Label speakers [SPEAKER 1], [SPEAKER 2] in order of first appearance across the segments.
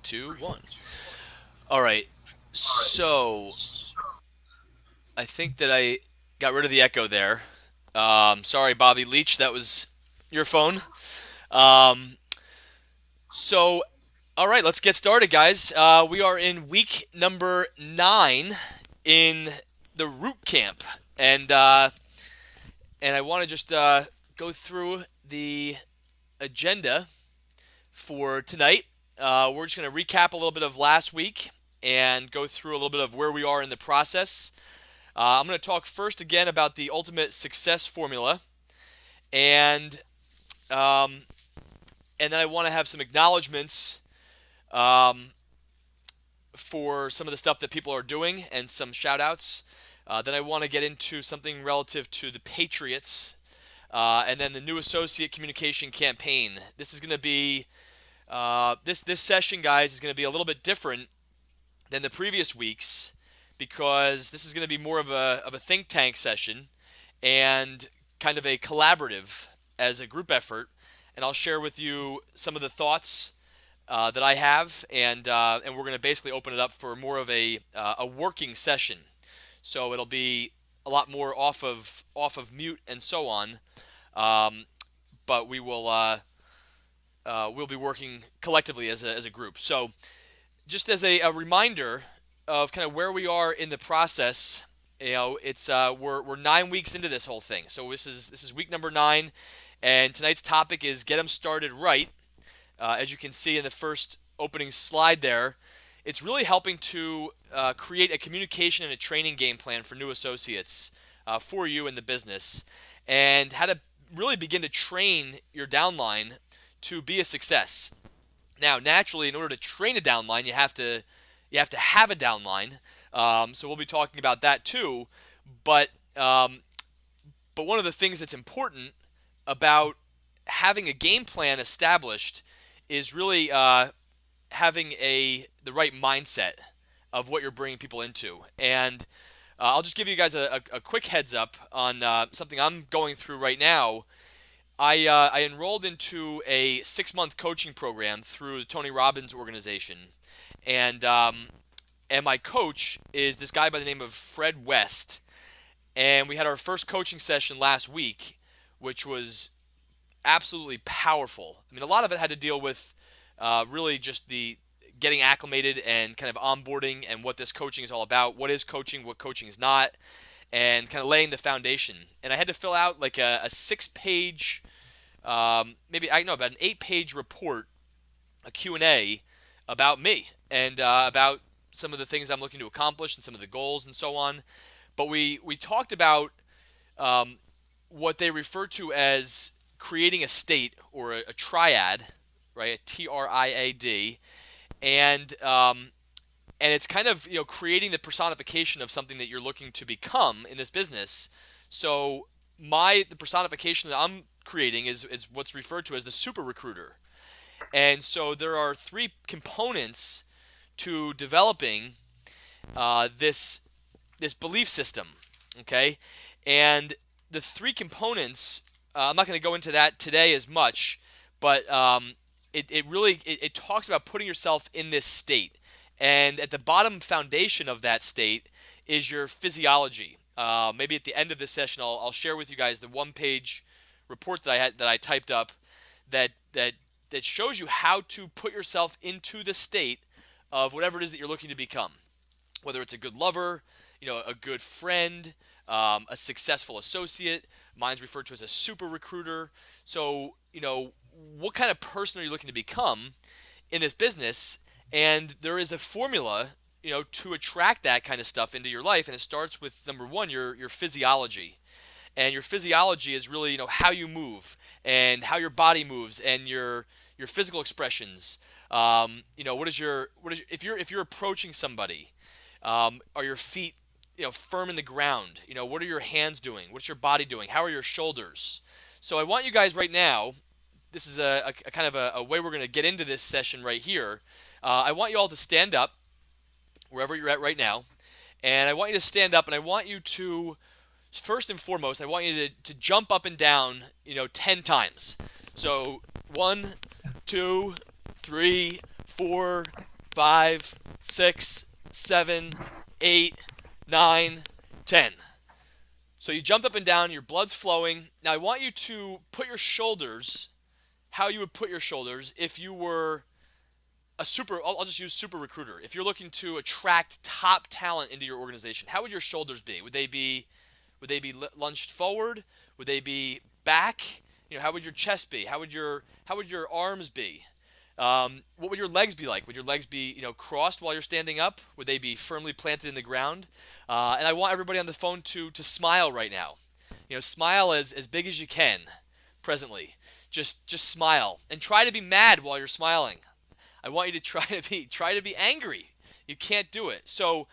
[SPEAKER 1] two, one. All right. So I think that I got rid of the echo there. Sorry, Bobby Leach. That was your phone. Um, so, all right, let's get started, guys. We are in week number 9 in the Root Camp, and I want to just go through the agenda for tonight. We're just going to recap a little bit of last week and go through a little bit of where we are in the process. I'm going to talk first again about the ultimate success formula, and um, and then I want to have some acknowledgments um, for some of the stuff that people are doing and some shout outs. Then I want to get into something relative to the Patriots, and then the new associate communication campaign. This is going to be this session, guys, is going to be a little bit different than the previous weeks because this is going to be more of a think tank session and kind of a collaborative as a group effort. And I'll share with you some of the thoughts that I have, and we're going to basically open it up for more of a working session. So it'll be a lot more off of mute and so on. But we'll be working collectively as a group. So just as a reminder of kind of where we are in the process, it's we're 9 weeks into this whole thing. So this is week number 9, and tonight's topic is get them started right. As you can see in the first opening slide there, it's really helping to create a communication and a training game plan for new associates for you in the business, and how to really begin to train your downline to be a success. Now, naturally, in order to train a downline, you have to have a downline. So we'll be talking about that too. But but one of the things that's important about having a game plan established is really having the right mindset of what you're bringing people into. And I'll just give you guys a quick heads up on something I'm going through right now. I enrolled into a 6-month coaching program through the Tony Robbins organization, and and my coach is this guy by the name of Fred West, and we had our first coaching session last week, which was absolutely powerful. I mean, a lot of it had to deal with really just the getting acclimated and kind of onboarding and what this coaching is all about. What is coaching? What coaching is not? And kind of laying the foundation. And I had to fill out like a 6-page, maybe I know about an 8-page report, a Q&A about me and about some of the things I'm looking to accomplish and some of the goals and so on. But we talked about what they refer to as creating a state or a triad, right? A TRIAD, and and it's kind of creating the personification of something that you're looking to become in this business. So the personification that I'm creating is what's referred to as the super recruiter. And so there are 3 components to developing this belief system. Okay, and the 3 components. I'm not going to go into that today as much, but it really it talks about putting yourself in this state. And at the bottom foundation of that state is your physiology. Maybe at the end of this session, I'll share with you guys the 1-page report that I typed up that shows you how to put yourself into the state of whatever it is that you're looking to become. Whether it's a good lover, a good friend, a successful associate. Mine's referred to as a super recruiter. So, what kind of person are you looking to become in this business? And there is a formula, to attract that kind of stuff into your life, and it starts with number 1, your physiology. And your physiology is really, how you move and how your body moves and your physical expressions. If you're approaching somebody, are your feet firm in the ground? What are your hands doing? What's your body doing? How are your shoulders? So I want you guys right now. This is a kind of a way we're going to get into this session right here. I want you all to stand up wherever you're at right now, and I want you to stand up, and I want you to first and foremost, I want you to jump up and down, 10 times. So 1, 2, 3, 4, 5, 6, 7, 8, 9, 10. So you jumped up and down, your blood's flowing. Now I want you to put your shoulders, how you would put your shoulders if you were I'll just use super recruiter. If you're looking to attract top talent into your organization, how would your shoulders be? Would they be lunged forward? Would they be back? How would your chest be? How would your arms be? What would your legs be like? Would your legs be, crossed while you're standing up? Would they be firmly planted in the ground? And I want everybody on the phone to smile right now. Smile as big as you can presently. Just smile and try to be mad while you're smiling. I want you to try to be angry. You can't do it. So,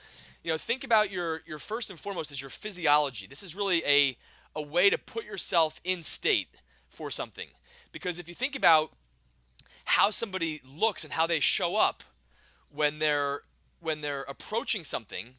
[SPEAKER 1] think about your first and foremost is your physiology. This is really a way to put yourself in state for something. Because if you think about how somebody looks and how they show up when they're approaching something,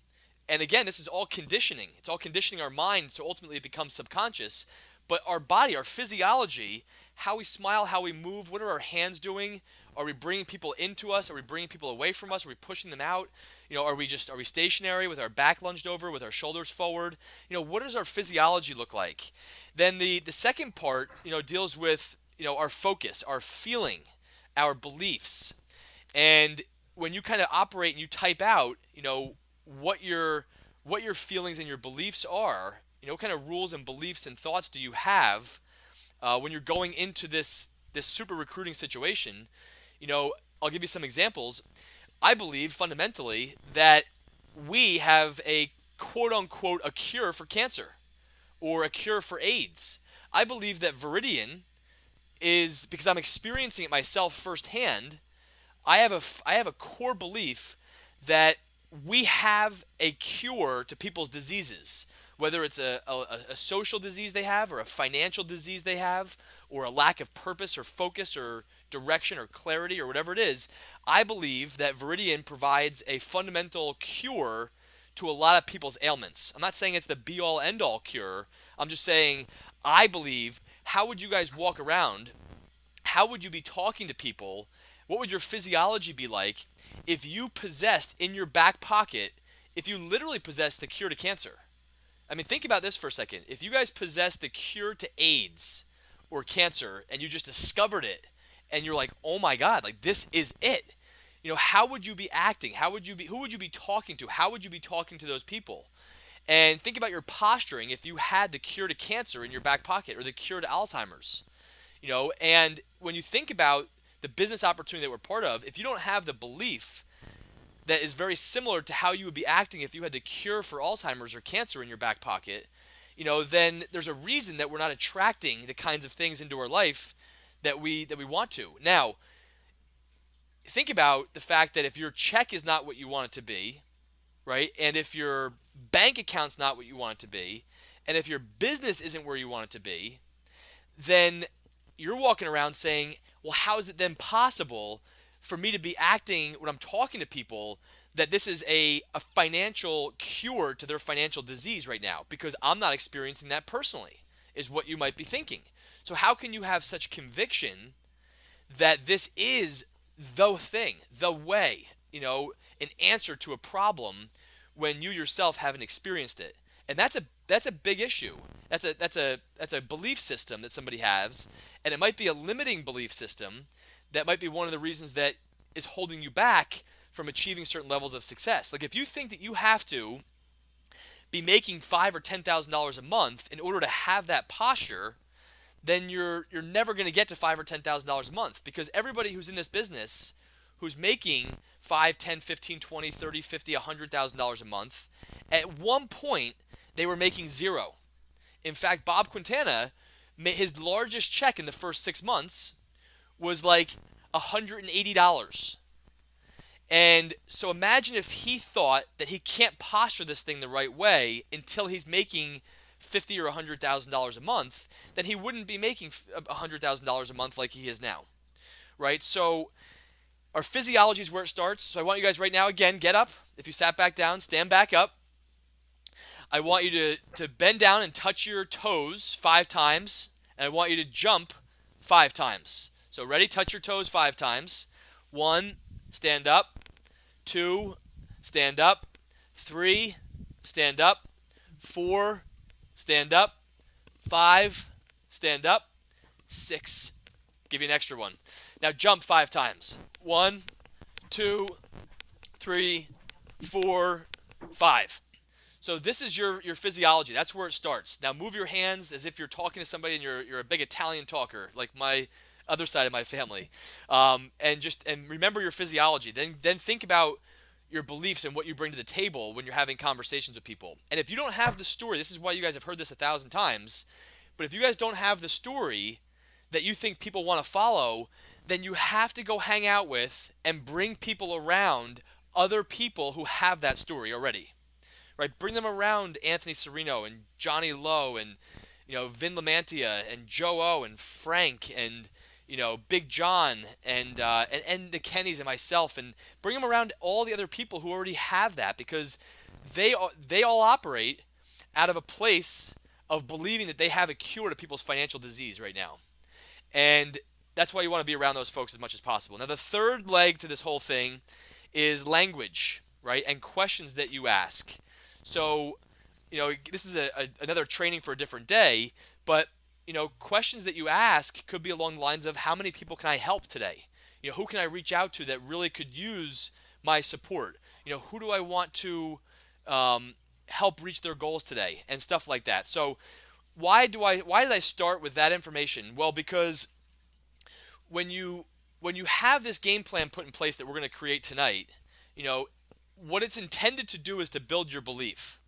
[SPEAKER 1] and again, this is all conditioning. It's all conditioning our mind, so ultimately it becomes subconscious. But our body, our physiology, how we smile, how we move, what are our hands doing? Are we bringing people into us? Are we bringing people away from us? Are we pushing them out? Are we stationary with our back lunged over, with our shoulders forward? What does our physiology look like? Then the second part, deals with, our focus, our feeling, our beliefs. And when you kind of operate and you type out, what your feelings and your beliefs are, what kind of rules and beliefs and thoughts do you have when you're going into this super recruiting situation? I'll give you some examples. I believe fundamentally that we have a quote unquote a cure for cancer or a cure for AIDS. I believe that Viridian is, because I'm experiencing it myself firsthand, I have a core belief that we have a cure to people's diseases, whether it's a social disease they have or a financial disease they have or a lack of purpose or focus or direction or clarity or whatever it is. I believe that Viridian provides a fundamental cure to a lot of people's ailments. I'm not saying it's the be-all end-all cure. I'm just saying I believe, how would you guys walk around? How would you be talking to people? What would your physiology be like if you possessed in your back pocket, if you literally possessed the cure to cancer? I mean, think about this for a second. If you guys possessed the cure to AIDS or cancer and you just discovered it and you're like, oh my God, like this is it. How would you be acting? Who would you be talking to? How would you be talking to those people? And think about your posturing if you had the cure to cancer in your back pocket or the cure to Alzheimer's. And when you think about the business opportunity that we're part of, if you don't have the belief that is very similar to how you would be acting if you had the cure for Alzheimer's or cancer in your back pocket, then there's a reason that we're not attracting the kinds of things into our life that we want to. Now, think about the fact that if your check is not what you want it to be, right? And if your bank account's not what you want it to be, and if your business isn't where you want it to be, then you're walking around saying, well, how is it then possible for me to be acting when I'm talking to people that this is a financial cure to their financial disease right now? Because I'm not experiencing that personally, is what you might be thinking. So how can you have such conviction that this is the thing, the way, an answer to a problem when you yourself haven't experienced it? And that's a big issue. That's a belief system that somebody has, and it might be a limiting belief system that might be one of the reasons that is holding you back from achieving certain levels of success. Like if you think that you have to be making $5,000 or $10,000 a month in order to have that posture, then you're never going to get to $5,000 or $10,000 a month, because everybody who's in this business who's making $5, $10, $15, $20, $30, $50, $100,000 a month, at one point they were making zero. In fact, Bob Quintana, his largest check in the first 6 months was like $180. And so imagine if he thought that he can't posture this thing the right way until he's making $50,000 or $100,000 a month, then he wouldn't be making $100,000 a month like he is now, right? So our physiology is where it starts. So I want you guys right now, again, get up. If you sat back down, stand back up. I want you to bend down and touch your toes 5 times, and I want you to jump 5 times. So ready? Touch your toes 5 times. 1, stand up. 2, stand up. 3, stand up. 4, stand up. 5, stand up. 6, give you an extra one. Now jump 5 times. 1, 2, 3, 4, 5. So this is your physiology. That's where it starts. Now move your hands as if you're talking to somebody and you're a big Italian talker, like my other side of my family, and remember your physiology. Then think about your beliefs and what you bring to the table when you're having conversations with people. And if you don't have the story, this is why you guys have heard this 1,000 times. But if you guys don't have the story that you think people want to follow, then you have to go hang out with and bring people around other people who have that story already. Right? Bring them around Anthony Serino and Johnny Lowe and Vin Lamantia and Joe O and Frank and Big John and the Kennys and myself, and bring them around all the other people who already have that, because they all operate out of a place of believing that they have a cure to people's financial disease right now. And that's why you want to be around those folks as much as possible. Now, the third leg to this whole thing is language, right? And questions that you ask. So, this is another training for a different day, but, questions that you ask could be along the lines of, how many people can I help today? Who can I reach out to that really could use my support? Who do I want to help reach their goals today, and stuff like that. So why did I start with that information? Well, because when you have this game plan put in place that we're going to create tonight, what it's intended to do is to build your belief.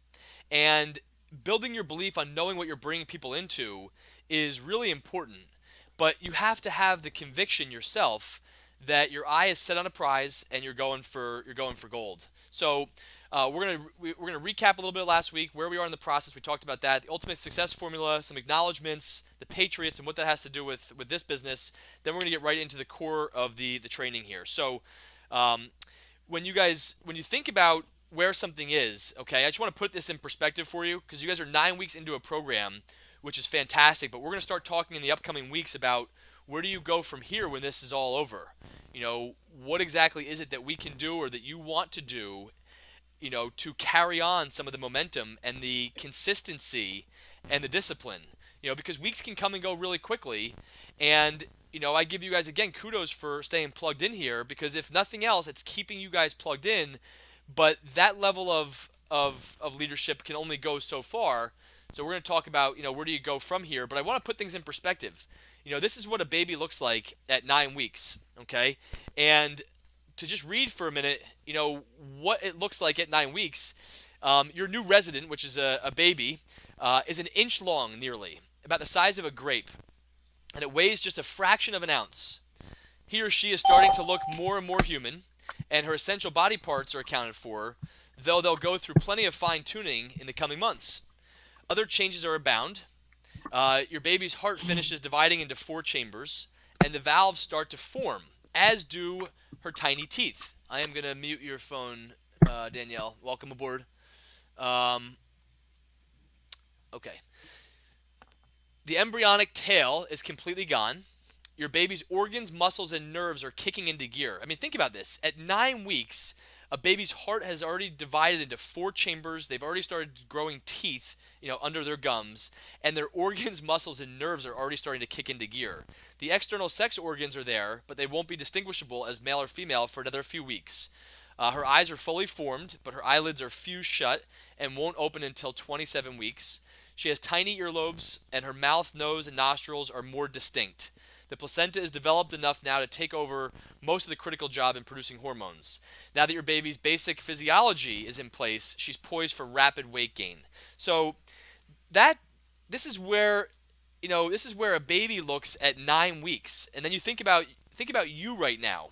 [SPEAKER 1] And building your belief on knowing what you're bringing people into is really important. But you have to have the conviction yourself that your eye is set on a prize and you're going for gold. So we're gonna recap a little bit of last week, where we are in the process. We talked about that, the ultimate success formula, some acknowledgments, the Patriots, and what that has to do with this business. Then we're gonna get right into the core of the training here. So when you think about where something is, okay, I just want to put this in perspective for you, because you guys are 9 weeks into a program, which is fantastic. But we're going to start talking in the upcoming weeks about, where do you go from here when this is all over? What exactly is it that we can do, or that you want to do, to carry on some of the momentum and the consistency and the discipline? Because weeks can come and go really quickly. And I give you guys, again, kudos for staying plugged in here, because if nothing else, it's keeping you guys plugged in. But that level of leadership can only go so far. So we're going to talk about, where do you go from here? But I want to put things in perspective. This is what a baby looks like at 9 weeks, okay? And to just read for a minute, what it looks like at 9 weeks, your new resident, which is a baby, is an inch long, nearly, about the size of a grape. And it weighs just a fraction of an ounce. He or she is starting to look more and more human, and her essential body parts are accounted for, though they'll go through plenty of fine-tuning in the coming months. Other changes are abound. Your baby's heart finishes dividing into 4 chambers, and the valves start to form, as do her tiny teeth. I am going to mute your phone, Danielle. Welcome aboard. Okay. The embryonic tail is completely gone. Your baby's organs, muscles, and nerves are kicking into gear. I mean, think about this. At 9 weeks, a baby's heart has already divided into 4 chambers. They've already started growing teeth, under their gums, and their organs, muscles, and nerves are already starting to kick into gear. The external sex organs are there, but they won't be distinguishable as male or female for another few weeks. Her eyes are fully formed, but her eyelids are fused shut and won't open until 27 weeks. She has tiny earlobes, and her mouth, nose, and nostrils are more distinct. The placenta is developed enough now to take over most of the critical job in producing hormones. Now that your baby's basic physiology is in place, she's poised for rapid weight gain. So this is where a baby looks at 9 weeks. And then you think about you right now.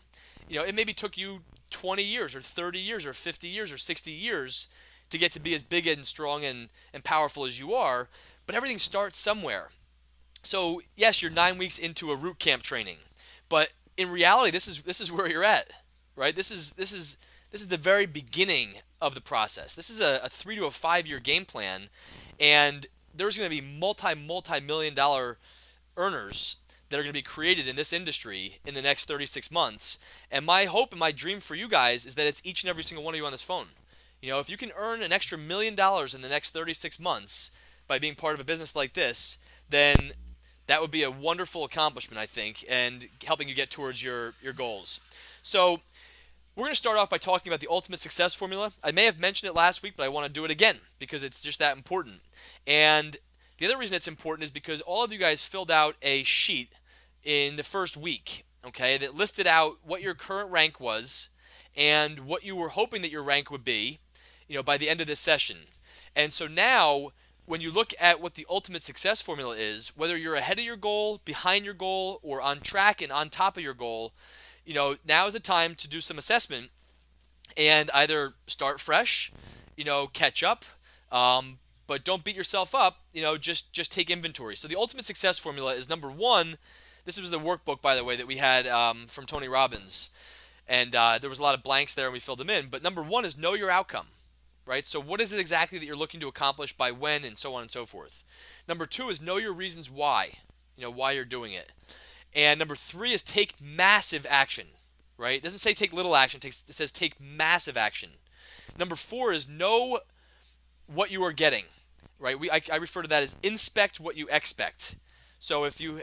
[SPEAKER 1] It maybe took you 20 years or 30 years or 50 years or 60 years to get to be as big and strong and powerful as you are, but everything starts somewhere. So yes, you're 9 weeks into a root camp training, but in reality, this is where you're at, right? This is the very beginning of the process. This is a 3 to 5 year game plan, and there's going to be multi-million dollar earners that are going to be created in this industry in the next 36 months. And my hope and my dream for you guys is that it's each and every single one of you on this phone. If you can earn an extra $1 million in the next 36 months by being part of a business like this, then that would be a wonderful accomplishment, I think, and helping you get towards your goals. So we're going to start off by talking about the ultimate success formula. I may have mentioned it last week, but I want to do it again because it's just that important. And the other reason it's important is because all of you guys filled out a sheet in the first week, okay, that listed out what your current rank was and what you were hoping that your rank would be, by the end of this session. And so now, when you look at what the ultimate success formula is, whether you're ahead of your goal, behind your goal, or on track and on top of your goal, now is the time to do some assessment and either start fresh, catch up, but don't beat yourself up, just take inventory. So the ultimate success formula is number one. This was the workbook, by the way, that we had from Tony Robbins. And there was a lot of blanks there and we filled them in. But number one is know your outcome, right? So what is it exactly that you're looking to accomplish by when and so on and so forth. Number two is know your reasons why, why you're doing it. And number three is take massive action, right? It doesn't say take little action. It says take massive action. Number four is know what you are getting, right? I refer to that as inspect what you expect. So if you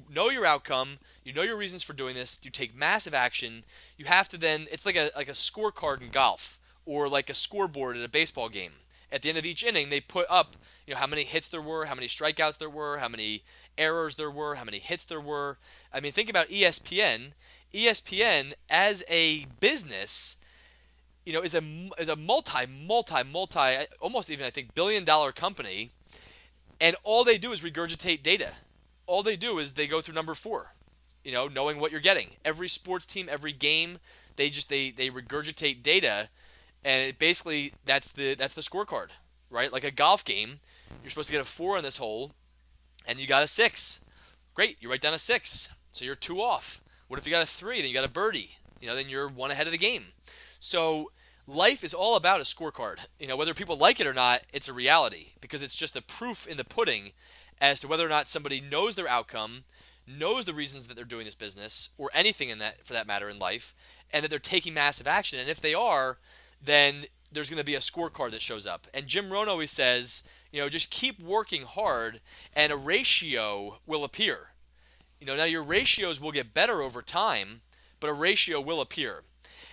[SPEAKER 1] know your outcome, you know your reasons for doing this, you take massive action, you have to then, it's like a scorecard in golf or like a scoreboard at a baseball game. At the end of each inning, they put up, how many hits there were, how many strikeouts there were, how many errors there were, how many hits there were. I mean, think about ESPN. ESPN as a business, is a multi, almost even I think $billion $company, and all they do is regurgitate data. All they do is they go through number four, knowing what you're getting. Every sports team, every game, they regurgitate data, and basically that's the scorecard, right? Like a golf game, you're supposed to get a 4 on this hole, and you got a 6. Great, you write down a 6, so you're 2 off. What if you got a 3, then you got a birdie? Then you're 1 ahead of the game. So life is all about a scorecard. Whether people like it or not, it's a reality because it's just the proof in the pudding as to whether or not somebody knows their outcome, knows the reasons that they're doing this business or anything in that, for that matter, in life, and that they're taking massive action. And if they are, then there's going to be a scorecard that shows up. And Jim Rohn always says, just keep working hard and a ratio will appear. Now your ratios will get better over time, but a ratio will appear.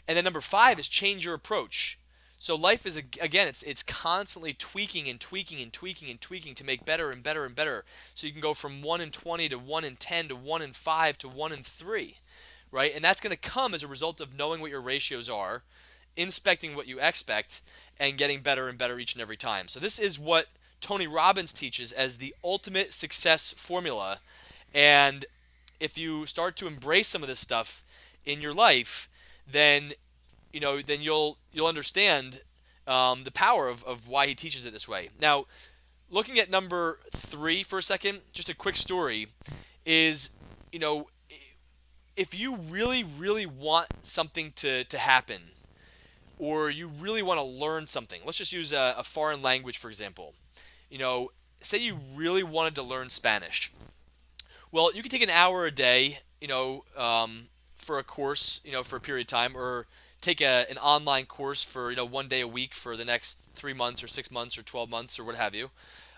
[SPEAKER 1] And then number 5 is change your approach. So life is, again, it's constantly tweaking and tweaking and tweaking and tweaking to make better and better and better. So you can go from 1 in 20 to 1 in 10 to 1 in 5 to 1 in 3, right? And that's going to come as a result of knowing what your ratios are, inspecting what you expect, and getting better and better each and every time. So this is what Tony Robbins teaches as the ultimate success formula. And if you start to embrace some of this stuff in your life, then you'll understand the power of why he teaches it this way. Now, looking at number 3 for a second, just a quick story is, if you really, really want something to happen, or you really want to learn something, let's just use a foreign language, for example. Say you really wanted to learn Spanish. Well, you can take an hour a day, for a course, for a period of time, or take an online course for 1 day a week for the next 3 months or 6 months or 12 months or what have you.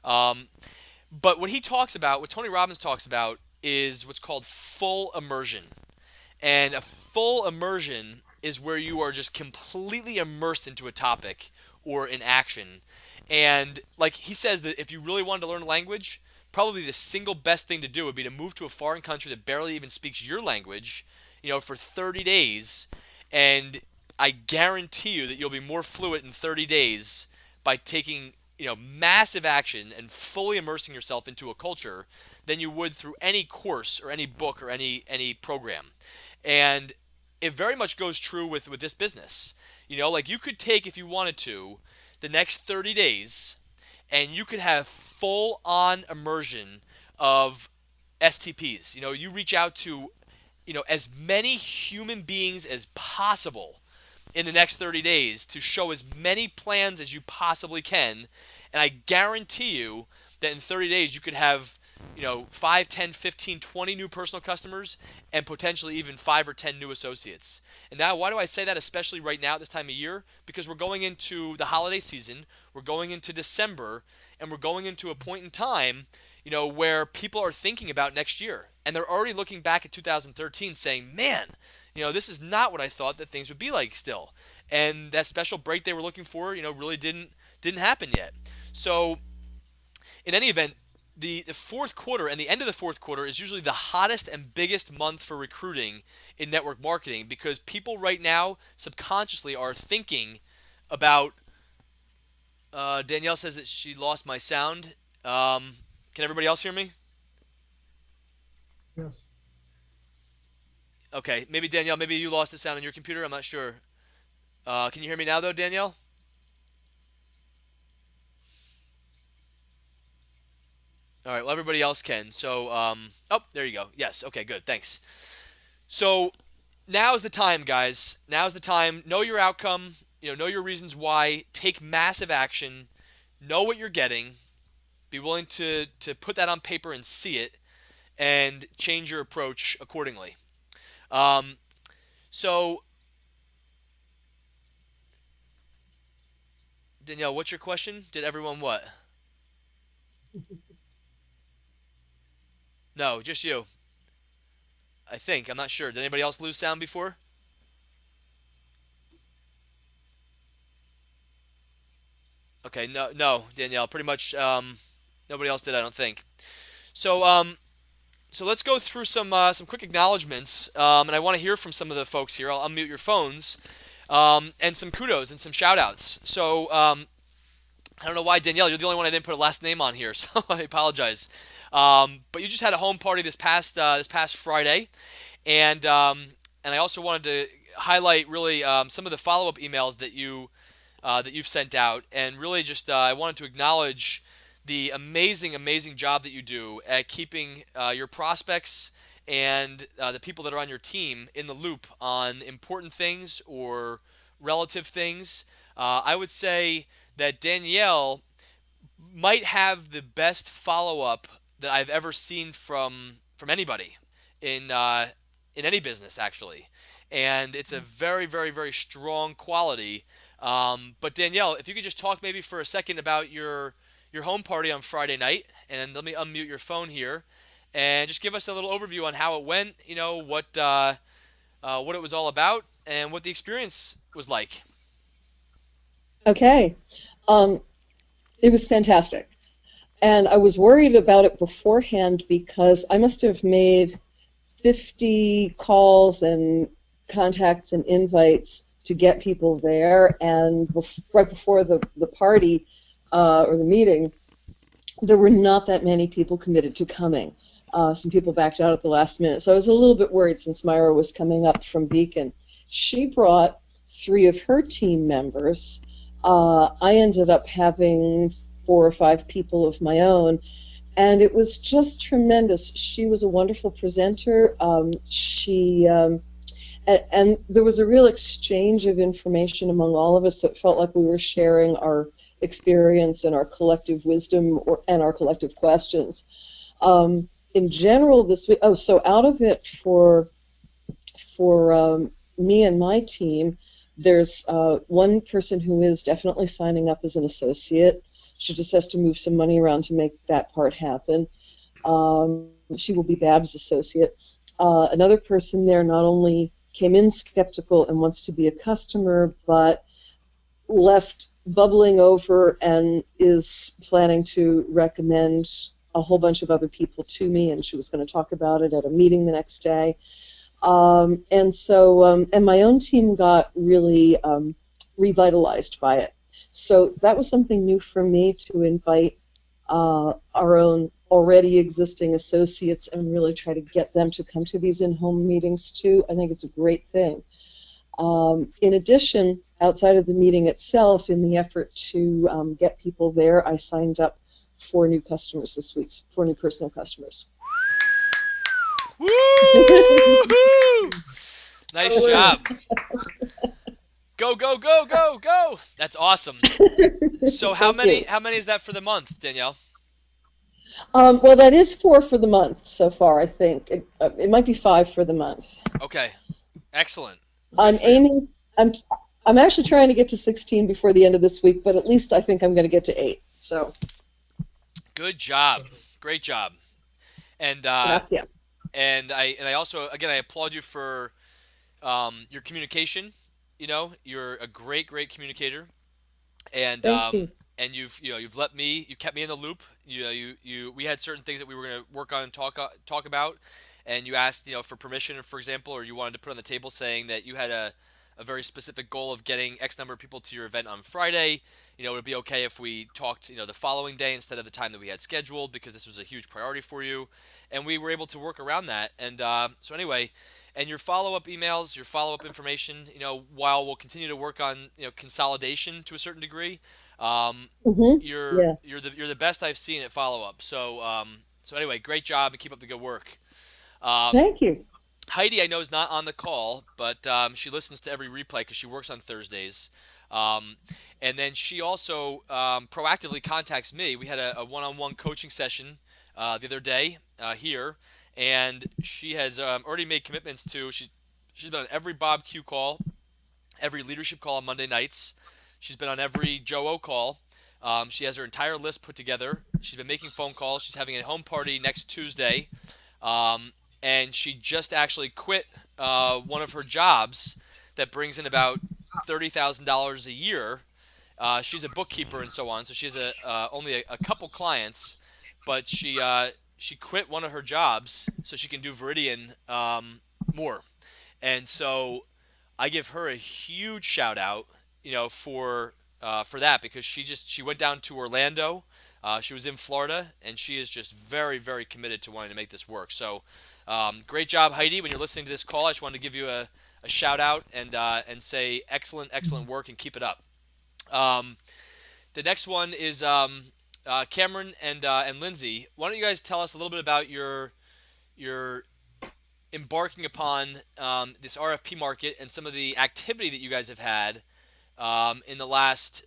[SPEAKER 1] But what Tony Robbins talks about, is what's called full immersion. And a full immersion is where you are just completely immersed into a topic or an action. And like he says that if you really wanted to learn a language, probably the single best thing to do would be to move to a foreign country that barely even speaks your language, for 30 days, and I guarantee you that you'll be more fluent in 30 days by taking, massive action and fully immersing yourself into a culture than you would through any course or any book or any program. And it very much goes true with this business. Like you could take, if you wanted to, the next 30 days, and you could have full-on immersion of STPs. You reach out to as many human beings as possible in the next 30 days to show as many plans as you possibly can. And I guarantee you that in 30 days you could have 5, 10, 15, 20 new personal customers and potentially even 5 or 10 new associates. And now, why do I say that, especially right now at this time of year? Because we're going into the holiday season, we're going into December, and we're going into a point in time, where people are thinking about next year. And they're already looking back at 2013 saying, man, this is not what I thought that things would be like still. And that special break they were looking for, really didn't happen yet. So in any event, the fourth quarter and the end of the fourth quarter is usually the hottest and biggest month for recruiting in network marketing because people right now subconsciously are thinking about. Danielle says that she lost my sound. Can everybody else hear me?
[SPEAKER 2] Yes.
[SPEAKER 1] Okay, maybe Danielle, maybe you lost the sound on your computer. I'm not sure. Can you hear me now, though, Danielle? All right. Well, everybody else can. So, oh, there you go. Yes. Okay. Good. Thanks. So now's the time, guys. Now's the time. Know your outcome. Know your reasons why. Take massive action. Know what you're getting. Be willing to put that on paper and see it, and change your approach accordingly. Um, so Danielle, what's your question? Did everyone what? No, just you. I think. I'm not sure. Did anybody else lose sound before? Okay. No, no, Danielle. Pretty much. Nobody else did. I don't think. So so let's go through some quick acknowledgments, and I want to hear from some of the folks here. I'll unmute your phones, and some kudos and some shout outs. So I don't know why, Danielle, you're the only one I didn't put a last name on here, so I apologize. But you just had a home party this past Friday, and I also wanted to highlight really some of the follow up emails that you've sent out, and really just I wanted to acknowledge the amazing, amazing job that you do at keeping your prospects and the people that are on your team in the loop on important things or relative things. I would say that Danielle might have the best follow up that I've ever seen from anybody in in any business actually, and it's a very very very strong quality. But Danielle, if you could just talk maybe for a second about your home party on Friday night, and let me unmute your phone here, and just give us a little overview on how it went. What it was all about, and what the experience was like.
[SPEAKER 3] Okay. Um, it was fantastic. And I was worried about it beforehand because I must have made 50 calls and contacts and invites to get people there. And right before the party or the meeting, there were not that many people committed to coming. Some people backed out at the last minute. So I was a little bit worried since Myra was coming up from Beacon. She brought three of her team members. I ended up having four or five people of my own, and it was just tremendous. She was a wonderful presenter. And there was a real exchange of information among all of us, so it felt like we were sharing our experience and our collective wisdom and our collective questions. In general, this week, oh, so out of it for me and my team, there's one person who is definitely signing up as an associate. She just has to move some money around to make that part happen. She will be Bab's associate. Another person there not only came in skeptical and wants to be a customer, but left bubbling over and is planning to recommend a whole bunch of other people to me, and she was going to talk about it at a meeting the next day. And my own team got really revitalized by it. So that was something new for me to invite our own already existing associates and really try to get them to come to these in-home meetings too. I think it's a great thing. In addition, outside of the meeting itself, in the effort to get people there, I signed up four new customers this week, four new personal customers.
[SPEAKER 1] Woo! Nice job. Go go go go go. That's awesome. So
[SPEAKER 3] Thank you.
[SPEAKER 1] how many is that for the month, Danielle?
[SPEAKER 3] Well, that is 4 for the month so far, I think. It might be 5 for the month.
[SPEAKER 1] Okay, excellent. Good
[SPEAKER 3] I'm
[SPEAKER 1] for you.
[SPEAKER 3] aiming, I'm, I'm actually trying to get to 16 before the end of this week, but at least I think I'm going to get to 8. So,
[SPEAKER 1] Good job. Great job. And
[SPEAKER 3] gracias.
[SPEAKER 1] I also again I applaud you for your communication. You know, you're a great communicator,
[SPEAKER 3] Thank you.
[SPEAKER 1] and you've let me you kept me in the loop. You know, you we had certain things that we were going to work on and talk about, and you asked for permission, for example, or you wanted to put on the table saying that you had a very specific goal of getting X number of people to your event on Friday. You know, it would be okay if we talked the following day instead of the time that we had scheduled because this was a huge priority for you, and we were able to work around that. And so anyway, and your follow-up emails, your follow-up information, while we'll continue to work on consolidation to a certain degree, um, you're
[SPEAKER 3] Yeah.
[SPEAKER 1] you're the best I've seen at follow-up. So anyway, great job and keep up the good work. Um,
[SPEAKER 3] Thank you.
[SPEAKER 1] Heidi, I know, is not on the call, but she listens to every replay because she works on Thursdays. Um, and then she also proactively contacts me. We had a one-on-one coaching session the other day here, and she has already made commitments to. She's been on every Bob Q call, every leadership call on Monday nights. She's been on every Joe O call. She has her entire list put together. She's been making phone calls. She's having a home party next Tuesday. And she just actually quit one of her jobs that brings in about $30,000 a year. She's a bookkeeper and so on, so she has only a couple clients, but she quit one of her jobs so she can do Veridian more. And so I give her a huge shout out, for that because she went down to Orlando. She was in Florida, and she is just very committed to wanting to make this work. So, great job, Heidi. When you're listening to this call, I just wanted to give you a shout out and say excellent work and keep it up. Um, the next one is Cameron and Lindsay. Why don't you guys tell us a little bit about your embarking upon this RFP market and some of the activity that you guys have had in the last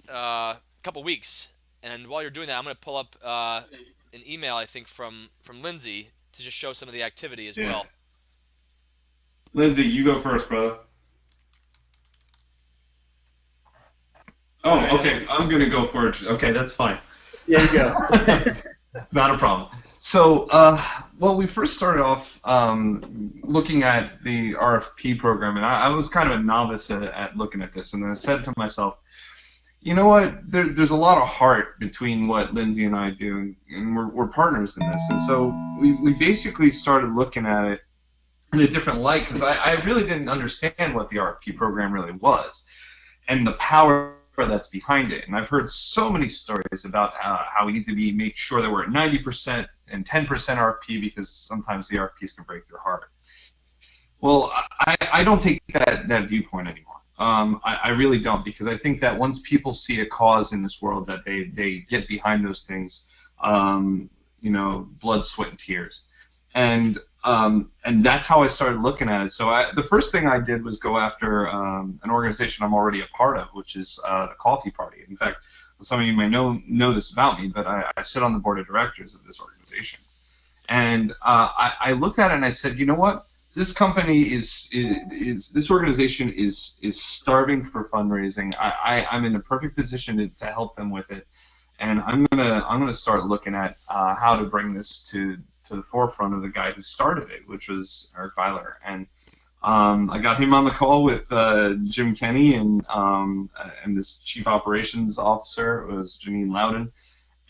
[SPEAKER 1] couple weeks. And while you're doing that, I'm going to pull up an email I think from Lindsay to just show some of the activity as
[SPEAKER 2] Yeah.
[SPEAKER 1] well.
[SPEAKER 2] Lindsay, you go first, brother. Oh, okay. I'm gonna go for it. Okay, that's fine.
[SPEAKER 4] Yeah, you go.
[SPEAKER 2] Not a problem. So, well, we first started off looking at the RFP program, and I was kind of a novice at looking at this, and then I said to myself, you know what? There's a lot of heart between what Lindsay and I do, and we're partners in this, and so we basically started looking at it in a different light because I really didn't understand what the RFP program really was and the power that's behind it. And I've heard so many stories about how we need to make sure that we're at 90% and 10% RFP because sometimes the RFPs can break your heart. Well, I don't take that viewpoint anymore. I really don't, because I think that once people see a cause in this world that they get behind those things, blood, sweat, and tears. And that's how I started looking at it. So the first thing I did was go after an organization I'm already a part of, which is the Coffee Party. In fact, some of you may know this about me, but I sit on the board of directors of this organization. And I looked at it and I said, you know what? This company this organization is starving for fundraising. I'm in a perfect position to help them with it, and I'm gonna start looking at how to bring this to the forefront of the guy who started it, which was Eric Byler. And I got him on the call with Jim Kenny and this chief operations officer was Janine Loudon.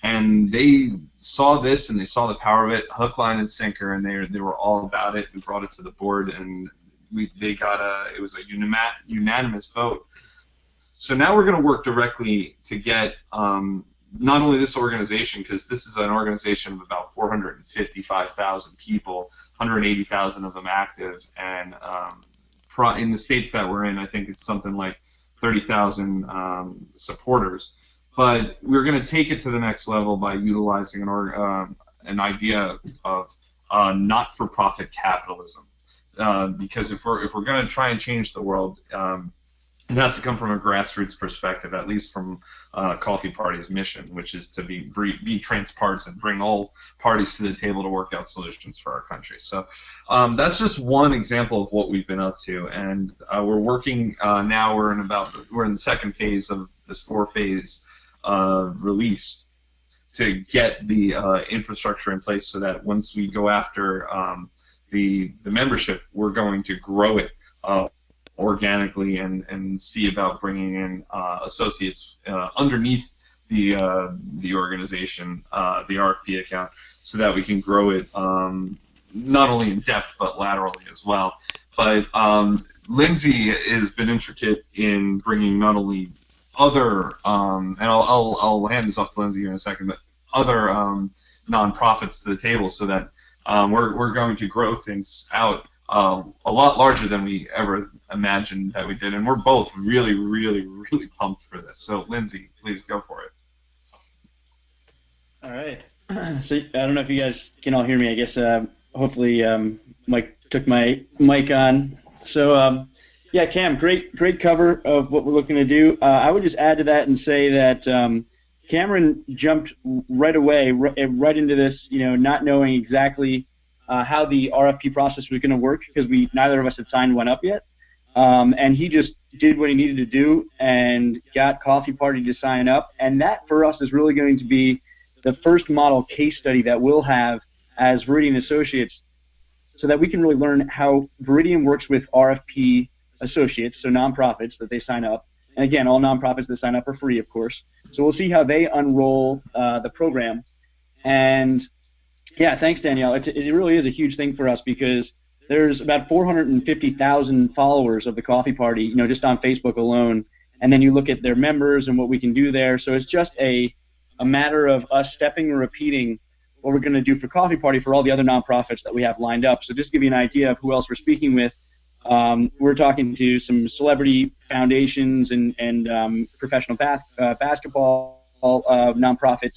[SPEAKER 2] And they saw this and they saw the power of it, hook, line, and sinker, and they were all about it. We brought it to the board, and it was a unanimous vote. So now we're going to work directly to get not only this organization, because this is an organization of about 455,000 people, 180,000 of them active, and in the states that we're in, I think it's something like 30,000 supporters. But we're going to take it to the next level by utilizing an idea of not-for-profit capitalism, because if we're going to try and change the world, it has to come from a grassroots perspective, at least from Coffee Party's mission, which is to be transpartisan, bring all parties to the table to work out solutions for our country. So that's just one example of what we've been up to, and we're working now. We're in the second phase of this four-phase release to get the infrastructure in place, so that once we go after the membership, we're going to grow it organically and see about bringing in associates underneath the organization, the RFP account, so that we can grow it not only in depth but laterally as well. But Lindsay has been intricate in bringing not only other, and I'll hand this off to Lindsay here in a second, but other nonprofits to the table, so that we're going to grow things out a lot larger than we ever imagined that we did, and we're both really, really, really pumped for this. So, Lindsay, please go for it.
[SPEAKER 4] All right. So I don't know if you guys can all hear me. I guess hopefully Mike took my mic on. So yeah, Cam, great cover of what we're looking to do. I would just add to that and say that Cameron jumped right away, right into this, not knowing exactly how the RFP process was going to work, because neither of us had signed one up yet. And he just did what he needed to do and got Coffee Party to sign up. And that for us is really going to be the first model case study that we'll have as Viridian Associates, so that we can really learn how Viridian works with RFP associates, so nonprofits that they sign up. And again, all nonprofits that sign up are free, of course. So we'll see how they unroll the program. And yeah, thanks, Danielle. It really is a huge thing for us, because there's about 450,000 followers of the Coffee Party, just on Facebook alone. And then you look at their members and what we can do there. So it's just a matter of us stepping and repeating what we're going to do for Coffee Party for all the other nonprofits that we have lined up. So just to give you an idea of who else we're speaking with, we're talking to some celebrity foundations and professional basketball nonprofits.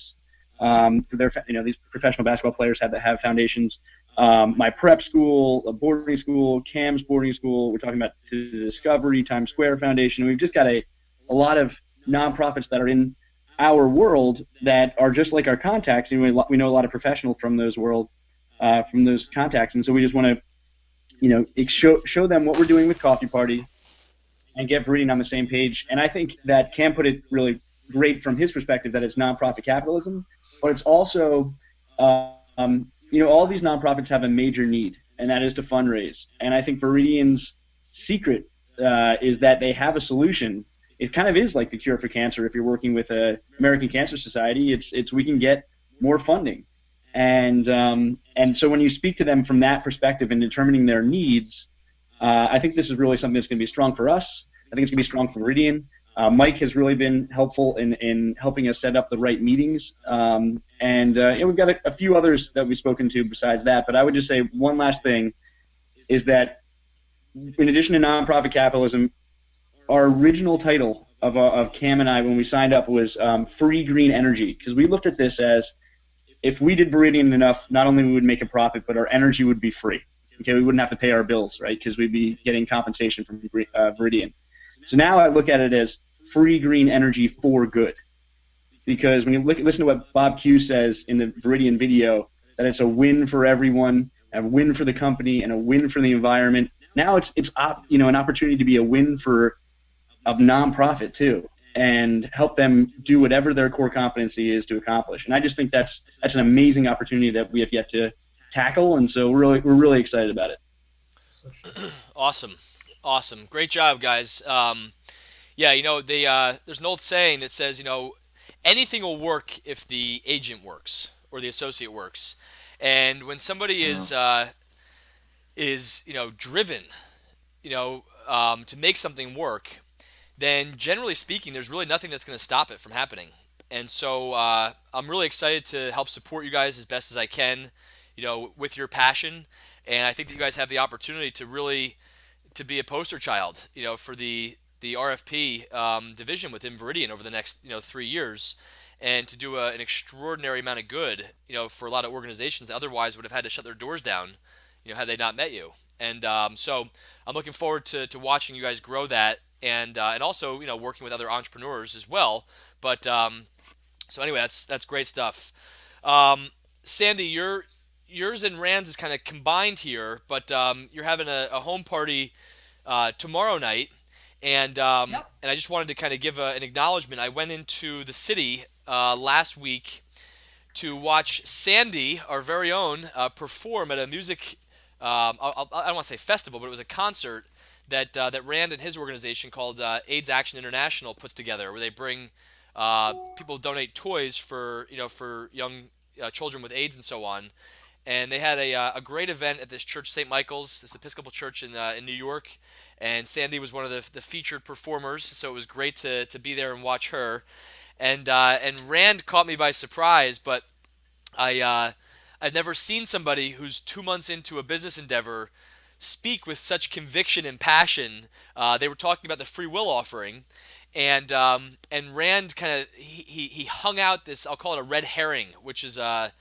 [SPEAKER 4] For their, these professional basketball players have foundations. My prep school, a boarding school, Cam's boarding school. We're talking about the Discovery Times Square Foundation. We've just got a lot of nonprofits that are in our world that are just like our contacts, and we know a lot of professionals from those from those contacts, and so we just want to, show them what we're doing with Coffee Party, and get Viridian on the same page. And I think that Cam put it really great from his perspective, that it's nonprofit capitalism, but it's also, all these nonprofits have a major need, and that is to fundraise. And I think Viridian's secret is that they have a solution. It kind of is like the cure for cancer. If you're working with the American Cancer Society, it's we can get more funding. And so when you speak to them from that perspective and determining their needs, I think this is really something that's going to be strong for us. I think it's going to be strong for Viridian. Mike has really been helpful in helping us set up the right meetings. And we've got a few others that we've spoken to besides that. But I would just say one last thing is that in addition to nonprofit capitalism, our original title of Cam and I when we signed up was Free Green Energy, because we looked at this as, if we did Viridian enough, not only we would make a profit, but our energy would be free. Okay, we wouldn't have to pay our bills, right? Because we'd be getting compensation from Viridian. So now I look at it as free green energy for good, because when you listen to what Bob Q says in the Viridian video, that it's a win for everyone, a win for the company, and a win for the environment. Now it's an opportunity to be a win for a nonprofit too, and help them do whatever their core competency is to accomplish. And I just think that's an amazing opportunity that we have yet to tackle, and so we're really excited about it.
[SPEAKER 1] Awesome, great job, guys. Yeah, there's an old saying that says, anything will work if the agent works or the associate works. And when somebody is driven, to make something work, then generally speaking, there's really nothing that's going to stop it from happening. And so I'm really excited to help support you guys as best as I can, with your passion. And I think that you guys have the opportunity to really to be a poster child, for the RFP division within Viridian over the next 3 years, and to do an extraordinary amount of good, for a lot of organizations that otherwise would have had to shut their doors down, had they not met you. And so I'm looking forward to watching you guys grow that and also working with other entrepreneurs as well. But so anyway, that's great stuff. Um, Sandy, yours and Rand's is kind of combined here, but you're having a home party tomorrow night, and I just wanted to kind of give an acknowledgement. I went into the city last week to watch Sandy, our very own, perform at a music. I don't want to say festival, but it was a concert that Rand and his organization called AIDS Action International puts together, where they bring people donate toys for young children with AIDS and so on. And they had a great event at this church, St. Michael's, this Episcopal church in New York. And Sandy was one of the featured performers, so it was great to be there and watch her. And Rand caught me by surprise, but I've never seen somebody who's 2 months into a business endeavor speak with such conviction and passion. They were talking about the free will offering, and Rand kind of he hung out this, I'll call it a red herring, which is a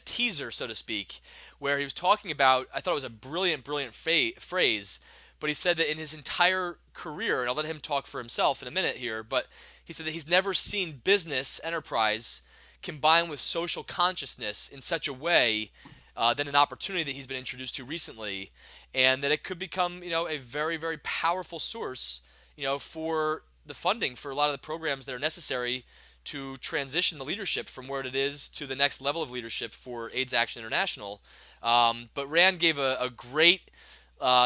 [SPEAKER 1] teaser, so to speak, where he was talking about. I thought it was a brilliant phrase, but he said that in his entire career, and I'll let him talk for himself in a minute here, but he said that he's never seen business enterprise combined with social consciousness in such a way than an opportunity that he's been introduced to recently, and that it could become a very, very powerful source for the funding for a lot of the programs that are necessary to transition the leadership from where it is to the next level of leadership for AIDS Action International. But Rand gave a great,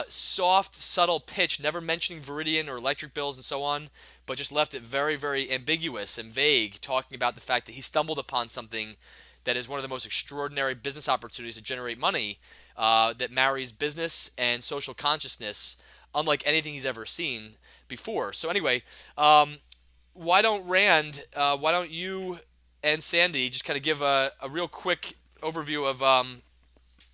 [SPEAKER 1] soft, subtle pitch, never mentioning Viridian or electric bills and so on, but just left it very, very ambiguous and vague, talking about the fact that he stumbled upon something that is one of the most extraordinary business opportunities to generate money that marries business and social consciousness, unlike anything he's ever seen before. So anyway, why don't you and Sandy just kind of give a real quick overview of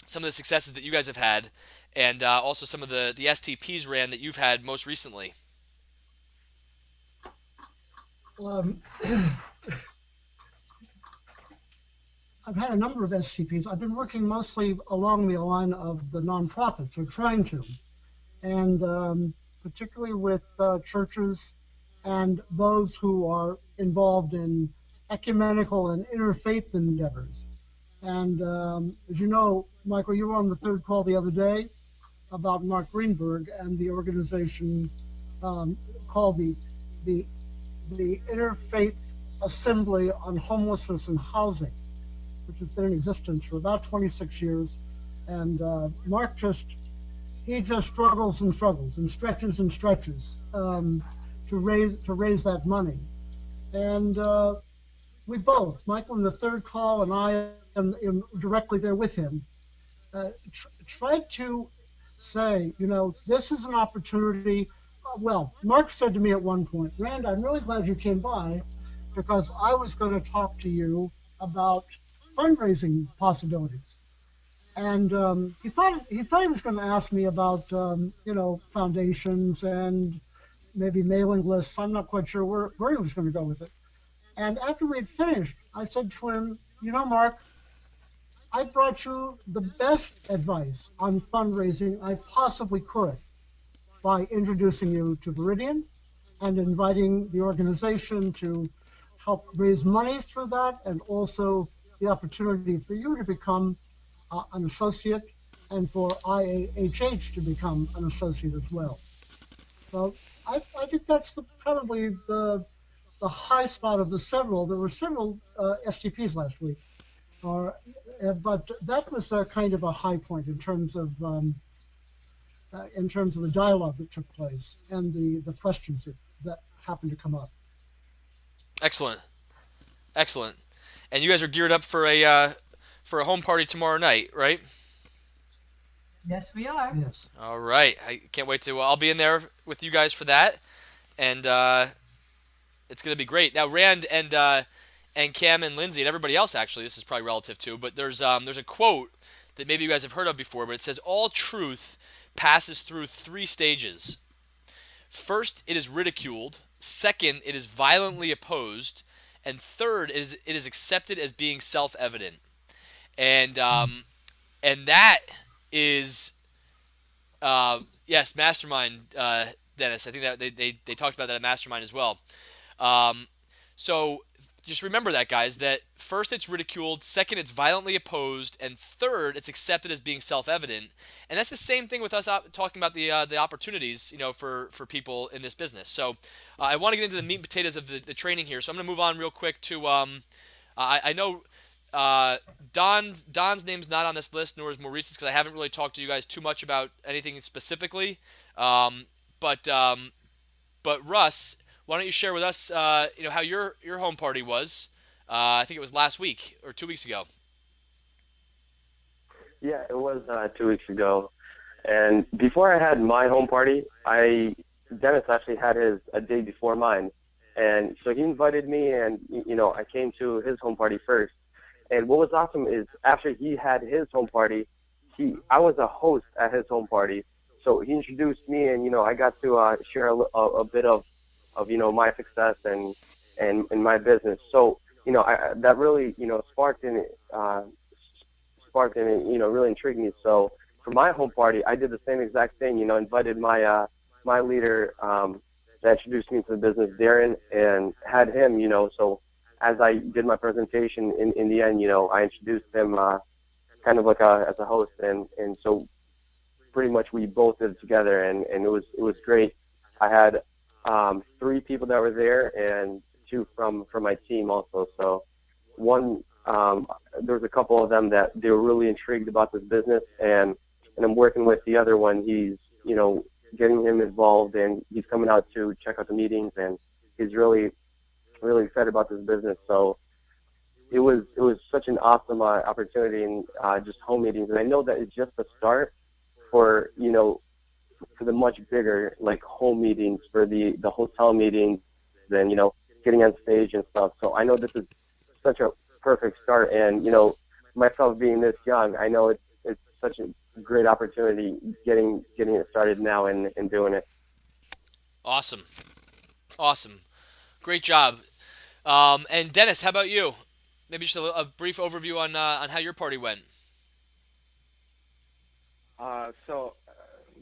[SPEAKER 1] some of the successes that you guys have had, and also some of the STPs, Rand, that you've had most recently.
[SPEAKER 5] I've had a number of STPs. I've been working mostly along the line of the nonprofits, or trying to, and particularly with churches and those who are involved in ecumenical and interfaith endeavors. And as you know, Michael, you were on the third call the other day about Mark Greenberg and the organization called the Interfaith Assembly on Homelessness and Housing, which has been in existence for about 26 years. And Mark just struggles and struggles and stretches to raise that money. And we both, Michael in the third call and I am directly there with him, tried to say, this is an opportunity. Well, Mark said to me at one point, Rand, I'm really glad you came by, because I was going to talk to you about fundraising possibilities. And he thought he was going to ask me about foundations and maybe mailing lists. I'm not quite sure where he was going to go with it. And after we had finished, I said to him, Mark, I brought you the best advice on fundraising I possibly could by introducing you to Viridian and inviting the organization to help raise money through that, and also the opportunity for you to become an associate and for IAHH to become an associate as well. So I think that's probably the high spot of the several. There were several STPs last week, but that was a kind of a high point in terms of the dialogue that took place and the questions that happened to come up.
[SPEAKER 1] Excellent. And you guys are geared up for a home party tomorrow night, right?
[SPEAKER 6] Yes, we are.
[SPEAKER 5] Yes.
[SPEAKER 1] All right. I can't wait to. I'll be in there with you guys for that, and it's going to be great. Now, Rand and Cam and Lindsay and everybody else, actually, this is probably relative to, but there's a quote that maybe you guys have heard of before, but it says, all truth passes through 3 stages. First, it is ridiculed. Second, it is violently opposed. And third, it is accepted as being self-evident. And that is, yes, Mastermind, Dennis. I think that they talked about that at Mastermind as well. Um, so just remember that, guys, that first it's ridiculed, second it's violently opposed, and third it's accepted as being self-evident. And that's the same thing with us talking about the opportunities, for people in this business. So I want to get into the meat and potatoes of the training here. So I'm going to move on real quick to I know Don's name's not on this list, nor is Maurice's, because I haven't really talked to you guys too much about anything specifically. Um, but um, but Russ, why don't you share with us, how your home party was? I think it was last week or 2 weeks ago.
[SPEAKER 7] Yeah, it was 2 weeks ago. And before I had my home party, Dennis actually had his a day before mine. And so he invited me, and I came to his home party first. And what was awesome is after he had his home party, I was a host at his home party. So he introduced me, and I got to share a bit of my success and my business. So that really sparked and really intrigued me. So for my home party, I did the same exact thing. Invited my leader that introduced me to the business, Darren, and had him. So as I did my presentation, in the end, I introduced him kind of like as a host, and so pretty much we both did it together, and it was great. I had 3 people that were there and 2 from my team also. So one, there was a couple of them that they were really intrigued about this business, and I'm working with the other one. He's getting him involved, and he's coming out to check out the meetings, and he's really excited about this business. So it was such an awesome opportunity, and just home meetings. And I know that it's just a start for for the much bigger like home meetings, for the hotel meetings, and getting on stage and stuff. So I know this is such a perfect start, and myself being this young, I know it's such a great opportunity getting it started now and doing it.
[SPEAKER 1] Awesome, great job. And Dennis, how about you? Maybe just a brief overview on how your party went.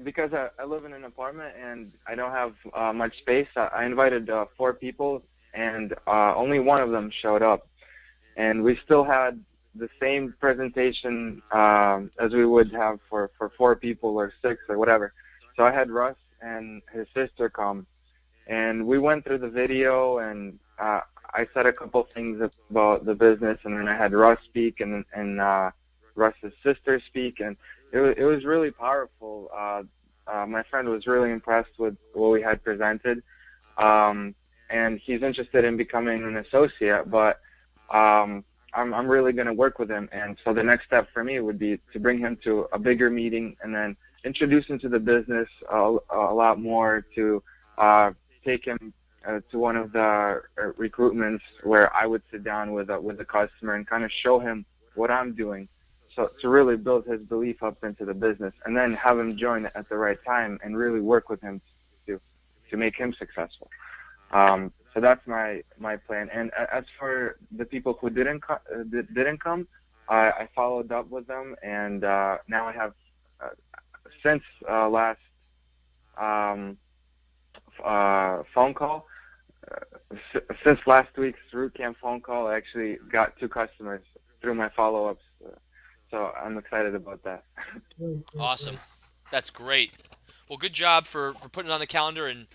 [SPEAKER 8] Because I live in an apartment and I don't have much space, I invited 4 people, and only one of them showed up. And we still had the same presentation as we would have for 4 people or 6 or whatever. So I had Russ and his sister come, and we went through the video, and I said a couple things about the business, and then I had Russ speak, and Russ's sister speak, and it was really powerful. My friend was really impressed with what we had presented, and he's interested in becoming an associate, but I'm really going to work with him. And so the next step for me would be to bring him to a bigger meeting and then introduce him to the business a lot more, to take him to one of the recruitments where I would sit down with the customer and kind of show him what I'm doing. So to really build his belief up into the business, and then have him join at the right time and really work with him to make him successful. So that's my plan. And as for the people who didn't come, I followed up with them, and now I have since last phone call. Since last week's root camp phone call, I actually got 2 customers through my follow-ups. So I'm excited about that.
[SPEAKER 1] Awesome. That's great. Well, good job for putting it on the calendar, and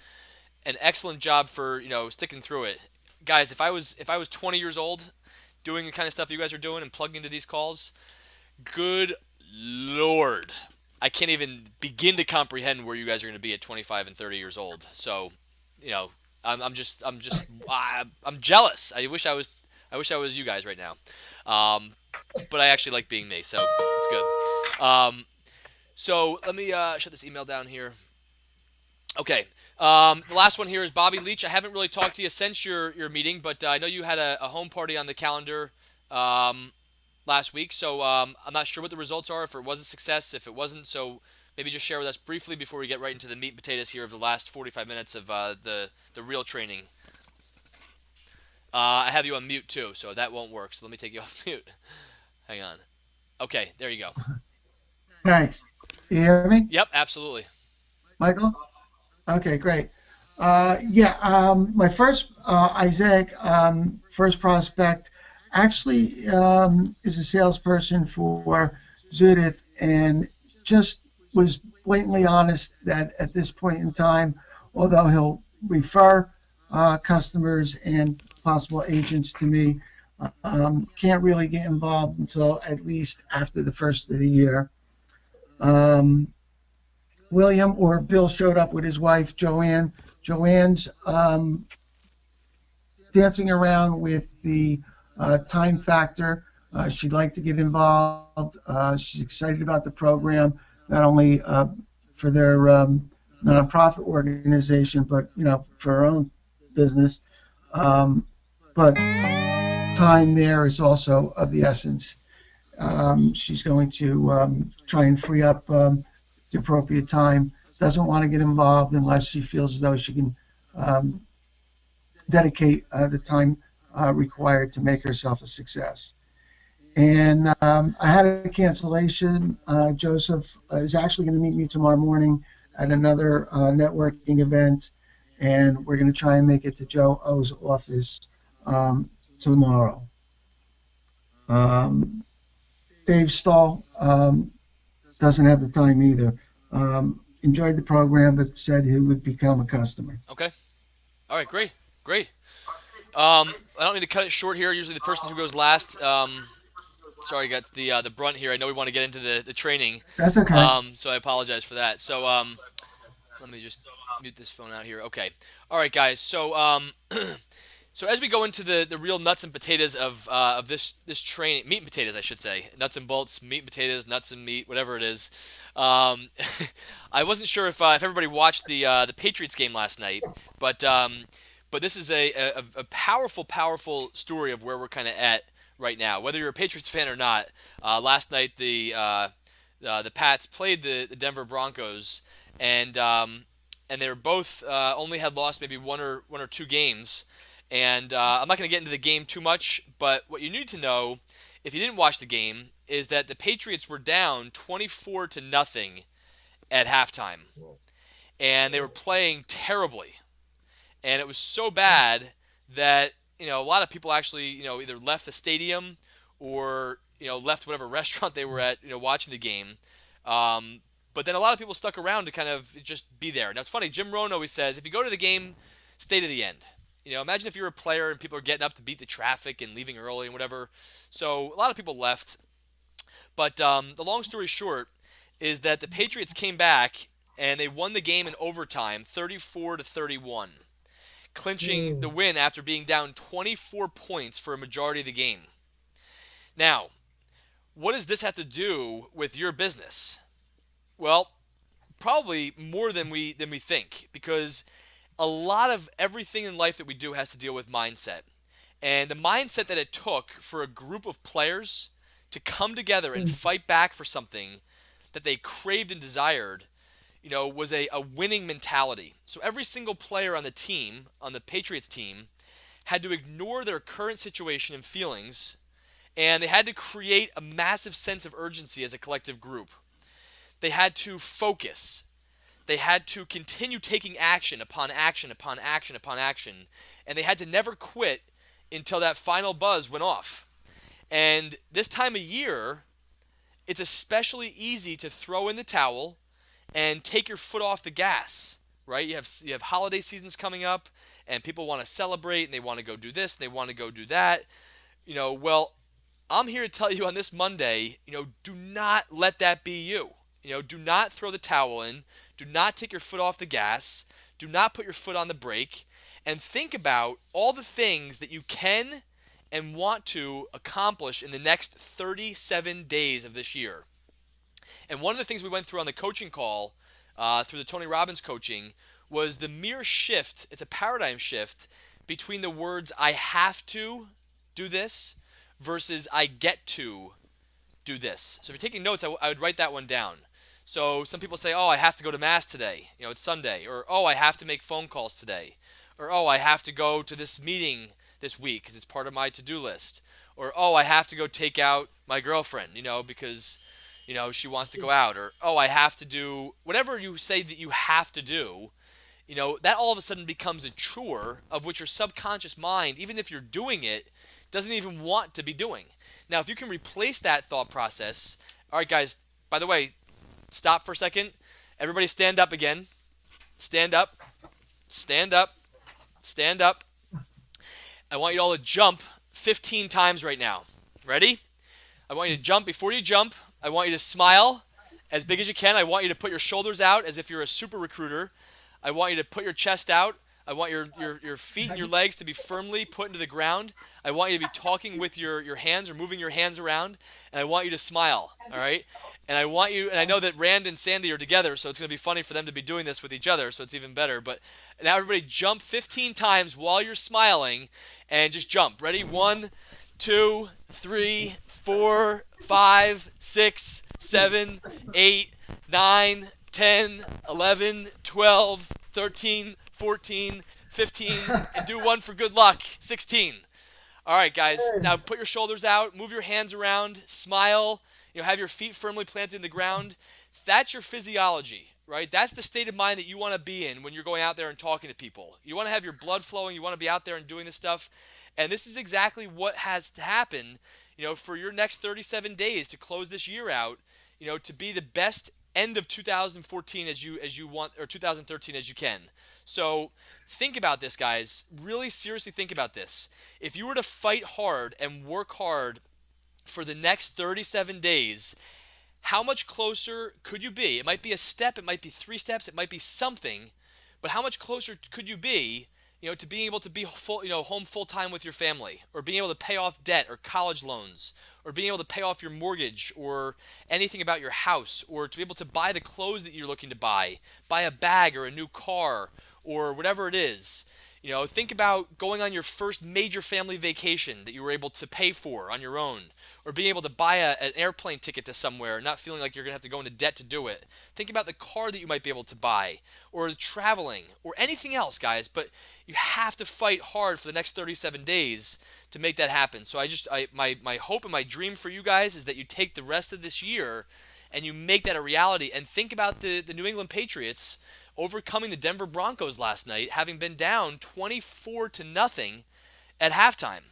[SPEAKER 1] an excellent job for sticking through it. Guys, if I was 20 years old doing the kind of stuff you guys are doing and plugging into these calls, good Lord, I can't even begin to comprehend where you guys are going to be at 25 and 30 years old. So, I'm jealous. I wish I was you guys right now. But I actually like being me, so it's good. So let me shut this email down here. Okay. The last one here is Bobby Leach. I haven't really talked to you since your meeting, but I know you had a home party on the calendar last week, so I'm not sure what the results are, if it was a success, if it wasn't. So maybe just share with us briefly before we get right into the meat and potatoes here of the last 45 minutes of the real training. I have you on mute too, so that won't work. So let me take you off mute. Hang on. Okay, there you go.
[SPEAKER 9] Thanks. You hear me?
[SPEAKER 1] Yep, absolutely.
[SPEAKER 9] Michael? Okay, great. My first Isaac, first prospect, actually is a salesperson for Zudith, and just was blatantly honest that at this point in time, although he'll refer customers and possible agents to me, can't really get involved until at least after the first of the year. Um, William or Bill showed up with his wife, Joanne. Joanne's dancing around with the time factor. She'd like to get involved. She's excited about the program, not only for their nonprofit organization, but for her own business. But time there is also of the essence. She's going to try and free up the appropriate time. Doesn't want to get involved unless she feels as though she can dedicate the time required to make herself a success. And I had a cancellation. Joseph is actually going to meet me tomorrow morning at another networking event, and we're going to try and make it to Joe O's office tomorrow. Dave Stahl doesn't have the time either. Enjoyed the program, but said he would become a customer.
[SPEAKER 1] Okay. All right. Great. Great. I don't mean to cut it short here. Usually the person who goes last. Sorry, got the brunt here. I know we want to get into the training.
[SPEAKER 9] That's okay.
[SPEAKER 1] So I apologize for that. So let me just mute this phone out here. Okay. All right, guys. So so as we go into the real nuts and potatoes of this training, meat and potatoes, I should say, nuts and bolts, meat and potatoes, nuts and meat, whatever it is. I wasn't sure if everybody watched the Patriots game last night, but this is a powerful, powerful story of where we're kind of at right now. Whether you're a Patriots fan or not, last night the Pats played the Denver Broncos, and they were both only had lost maybe one or two games. And I'm not going to get into the game too much, but what you need to know, if you didn't watch the game, is that the Patriots were down 24-0 at halftime, and they were playing terribly. And it was so bad that a lot of people actually either left the stadium or left whatever restaurant they were at watching the game. But then a lot of people stuck around to kind of just be there. Now it's funny. Jim Rohn always says if you go to the game, stay to the end. Imagine if you're a player and people are getting up to beat the traffic and leaving early and whatever. So a lot of people left. But the long story short is that the Patriots came back and they won the game in overtime, 34-31. Clinching the win after being down 24 points for a majority of the game. Now, what does this have to do with your business? Well, probably more than we think, because a lot of everything in life that we do has to deal with mindset. And the mindset that it took for a group of players to come together and fight back for something that they craved and desired was a winning mentality. So every single player on the team, on the Patriots team, had to ignore their current situation and feelings, and they had to create a massive sense of urgency as a collective group. They had to focus. They had to continue taking action upon action upon action upon action, and they had to never quit until that final buzz went off. And this time of year, it's especially easy to throw in the towel and take your foot off the gas, right? You have holiday seasons coming up, and people want to celebrate, and they want to go do this, and they want to go do that. Well, I'm here to tell you on this Monday, do not let that be you. Do not throw the towel in. Do not take your foot off the gas. Do not put your foot on the brake. And think about all the things that you can and want to accomplish in the next 37 days of this year. And one of the things we went through on the coaching call, through the Tony Robbins coaching, was the mere shift. It's a paradigm shift between the words "I have to do this" versus "I get to do this." So if you're taking notes, I would write that one down. So some people say, "Oh, I have to go to Mass today. It's Sunday." Or, "Oh, I have to make phone calls today." Or, "Oh, I have to go to this meeting this week because it's part of my to-do list." Or, "Oh, I have to go take out my girlfriend, because she wants to go out." Or, "Oh, I have to do," whatever you say that you have to do that all of a sudden becomes a chore of which your subconscious mind, even if you're doing it, doesn't even want to be doing. Now, if you can replace that thought process, all right, guys, by the way, stop for a second. Everybody stand up again. Stand up. Stand up. Stand up. I want you all to jump 15 times right now. Ready? I want you to jump. Before you jump, I want you to smile as big as you can. I want you to put your shoulders out as if you're a super recruiter. I want you to put your chest out. I want your feet and your legs to be firmly put into the ground. I want you to be talking with your hands or moving your hands around. And I want you to smile, all right? And I know that Rand and Sandy are together, so it's going to be funny for them to be doing this with each other, so it's even better. But now everybody jump 15 times while you're smiling, and just jump. Ready? 1, 2, 3, 4, 5, 6, 7, 8, 9, 10, 11, 12, 13, 14, 15, and do one for good luck, 16. All right, guys, now put your shoulders out, move your hands around, smile, have your feet firmly planted in the ground. That's your physiology, right? That's the state of mind that you want to be in when you're going out there and talking to people. You want to have your blood flowing, you want to be out there and doing this stuff, and this is exactly what has to happen, for your next 37 days to close this year out, to be the best end of 2014 as you want, or 2013 as you can. So think about this, guys. Really seriously think about this. If you were to fight hard and work hard for the next 37 days, how much closer could you be? It might be a step, it might be 3 steps, it might be something, but how much closer could you be, to being able to be home full time with your family, or being able to pay off debt or college loans, or being able to pay off your mortgage or anything about your house, or to be able to buy the clothes that you're looking to buy a bag or a new car or whatever it is. Think about going on your first major family vacation that you were able to pay for on your own, or being able to buy an airplane ticket to somewhere and not feeling like you're going to have to go into debt to do it. Think about the car that you might be able to buy, or traveling, or anything else, guys. But you have to fight hard for the next 37 days to make that happen. So my hope and my dream for you guys is that you take the rest of this year and you make that a reality. And think about the New England Patriots overcoming the Denver Broncos last night, having been down 24-0 at halftime.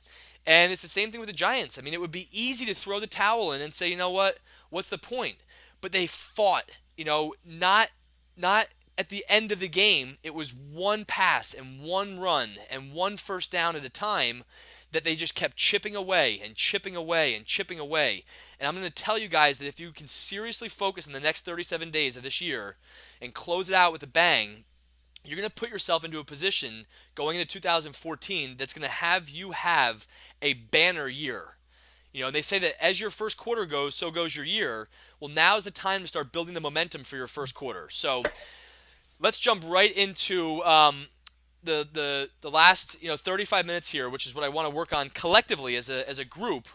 [SPEAKER 1] And it's the same thing with the Giants. I mean, it would be easy to throw the towel in and say, what's the point? But they fought, not at the end of the game. It was one pass and one run and one first down at a time that they just kept chipping away and chipping away and chipping away. And I'm going to tell you guys that if you can seriously focus in the next 37 days of this year and close it out with a bang, you're going to put yourself into a position going into 2014 that's going to have you have a banner year. And they say that as your first quarter goes, so goes your year. Well, now's the time to start building the momentum for your first quarter. So let's jump right into the last 35 minutes here, which is what I want to work on collectively as a group,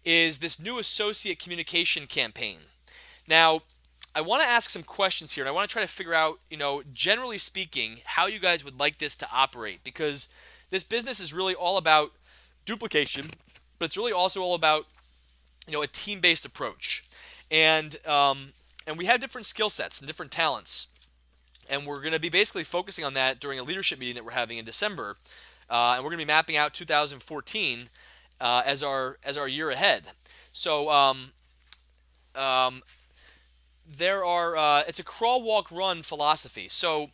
[SPEAKER 1] is this new associate communication campaign. Now, I want to ask some questions here, and I want to try to figure out, generally speaking, how you guys would like this to operate, because this business is really all about duplication, but it's really also all about, a team-based approach. And we have different skill sets and different talents. And we're going to be basically focusing on that during a leadership meeting that we're having in December. And we're going to be mapping out 2014 as our year ahead. So it's a crawl, walk, run philosophy. So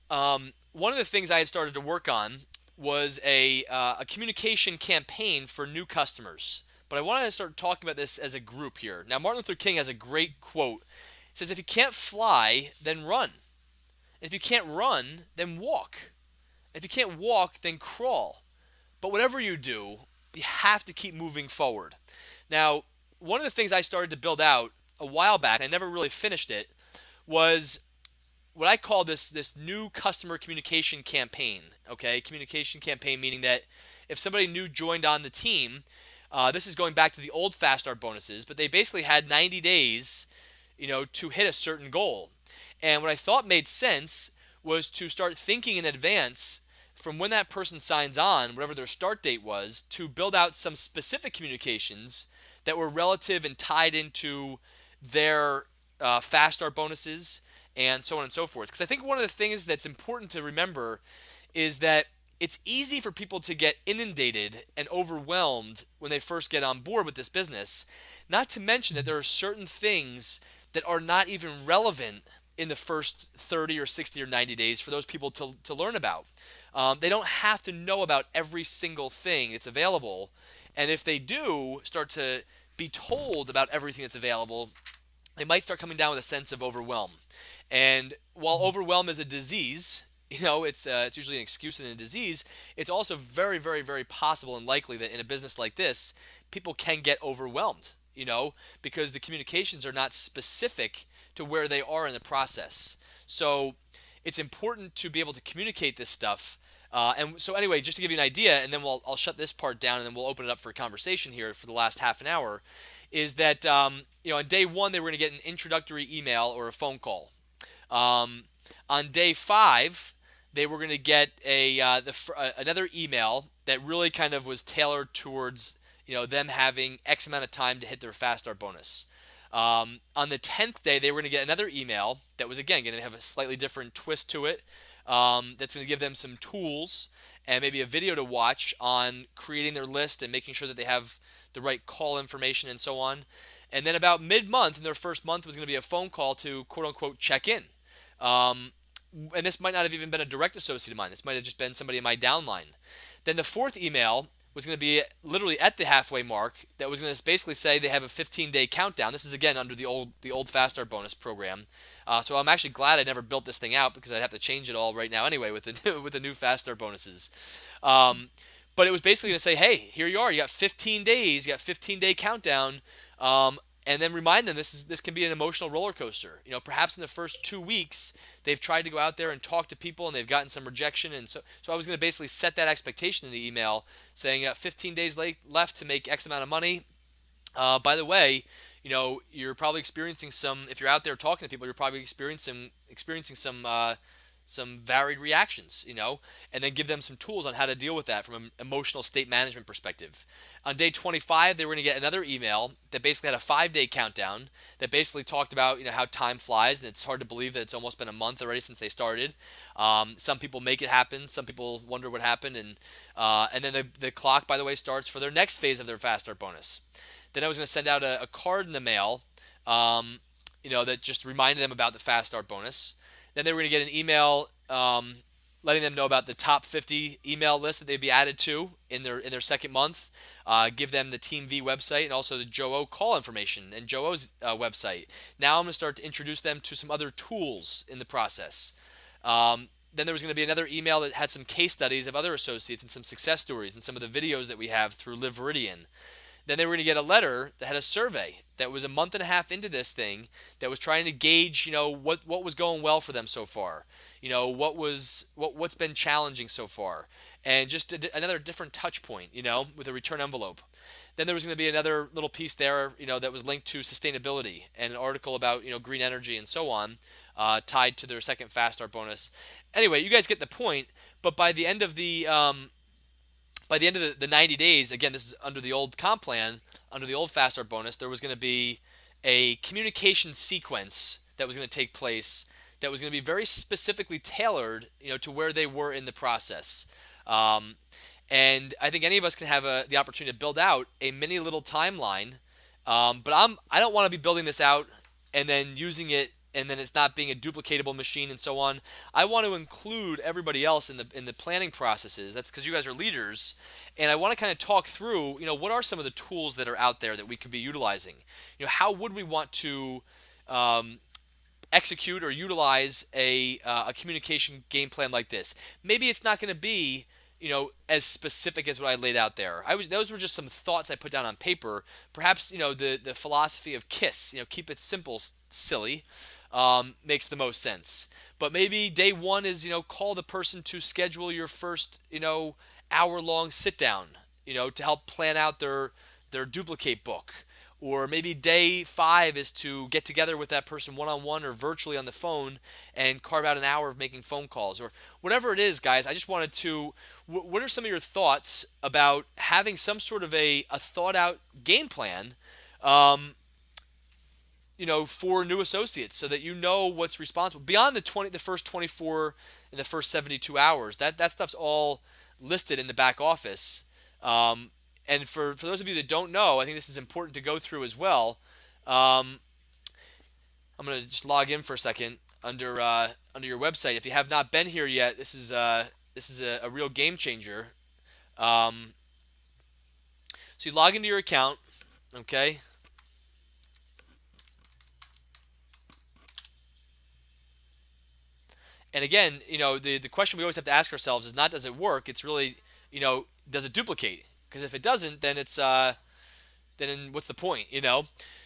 [SPEAKER 1] one of the things I had started to work on was a communication campaign for new customers. But I wanted to start talking about this as a group here. Now, Martin Luther King has a great quote. He says, "If you can't fly, then run. If you can't run, then walk. If you can't walk, then crawl. But whatever you do, you have to keep moving forward." Now, one of the things I started to build out a while back, I never really finished it, was what I call this new customer communication campaign. Okay, communication campaign meaning that if somebody new joined on the team, this is going back to the old Fast Start bonuses, but they basically had 90 days, to hit a certain goal. And what I thought made sense was to start thinking in advance from when that person signs on, whatever their start date was, to build out some specific communications that were relative and tied into their Fast Start bonuses and so on and so forth. Because I think one of the things that's important to remember is that it's easy for people to get inundated and overwhelmed when they first get on board with this business. Not to mention that there are certain things that are not even relevant in the first 30 or 60 or 90 days for those people to learn about. They don't have to know about every single thing that's available. And if they do start to be told about everything that's available, they might start coming down with a sense of overwhelm. And while overwhelm is a disease, it's usually an excuse in a disease. It's also very, very, very possible and likely that in a business like this, people can get overwhelmed, because the communications are not specific to where they are in the process. So it's important to be able to communicate this stuff. And so anyway, just to give you an idea, and then I'll shut this part down, and then we'll open it up for a conversation here for the last half an hour, is that on day one they were going to get an introductory email or a phone call. On day 5, they were going to get another email that really kind of was tailored towards them having X amount of time to hit their Fast Start bonus. On the 10th day, they were going to get another email that was, again, going to have a slightly different twist to it. That's going to give them some tools and maybe a video to watch on creating their list and making sure that they have the right call information and so on. And then about mid-month, in their first month, was going to be a phone call to quote-unquote check in. And this might not have even been a direct associate of mine. This might have just been somebody in my downline. Then the 4th email was going to be literally at the halfway mark. That was going to basically say they have a 15-day countdown. This is again under the old Fast Start bonus program. So I'm actually glad I never built this thing out, because I'd have to change it all right now anyway with the new Fast Start bonuses. But it was basically going to say, hey, here you are. You got 15 days. You got 15-day countdown. And then remind them this can be an emotional roller coaster. Perhaps in the first 2 weeks they've tried to go out there and talk to people and they've gotten some rejection, and so I was going to basically set that expectation in the email, saying 15 days left to make X amount of money. By the way, you're probably experiencing if you're out there talking to people, you're probably experiencing some varied reactions, and then give them some tools on how to deal with that from an emotional state management perspective. On day 25, they were going to get another email that basically had a 5-day countdown that basically talked about, how time flies, and it's hard to believe that it's almost been a month already since they started. Some people make it happen. Some people wonder what happened, and then the clock, by the way, starts for their next phase of their Fast Start bonus. Then I was going to send out a card in the mail, that just reminded them about the Fast Start bonus. Then they were going to get an email letting them know about the top 50 email list that they'd be added to in their second month. Give them the Team V website and also the Joe O call information and Joe O's website. Now I'm going to start to introduce them to some other tools in the process. Then there was going to be another email that had some case studies of other associates and some success stories and some of the videos that we have through Live Veridian. Then they were going to get a letter that had a survey that was a month and a half into this thing that was trying to gauge, what was going well for them so far, what's been challenging so far, and just another different touch point, with a return envelope. Then there was going to be another little piece there, that was linked to sustainability and an article about, green energy and so on, tied to their second Fast Start bonus. Anyway, you guys get the point. But by the end of the 90 days, again, this is under the old comp plan, under the old Fast Start bonus, there was going to be a communication sequence that was going to take place that was going to be very specifically tailored, to where they were in the process. And I think any of us can have the opportunity to build out a mini little timeline. But I don't want to be building this out and then using it, and then it's not being a duplicatable machine and so on. I want to include everybody else in the planning processes. That's because you guys are leaders, and I want to kind of talk through, what are some of the tools that are out there that we could be utilizing. How would we want to execute or utilize a communication game plan like this? Maybe it's not going to be as specific as what I laid out there. Those were just some thoughts I put down on paper. Perhaps the philosophy of KISS, keep it simple, silly. Makes the most sense. But maybe day one is, call the person to schedule your first, hour-long sit-down, to help plan out their duplicate book. Or maybe day 5 is to get together with that person one-on-one or virtually on the phone and carve out an hour of making phone calls. Or whatever it is, guys, I just wanted to, what are some of your thoughts about having some sort of a thought-out game plan for new associates, so that you know what's responsible beyond the first 24 and the first 72 hours. That stuff's all listed in the back office. And for those of you that don't know, I think this is important to go through as well. I'm going to just log in for a second under your website. If you have not been here yet, this is a real game changer. So you log into your account, okay? And again, the question we always have to ask ourselves is not does it work? It's really, does it duplicate? Because if it doesn't, then it's then what's the point?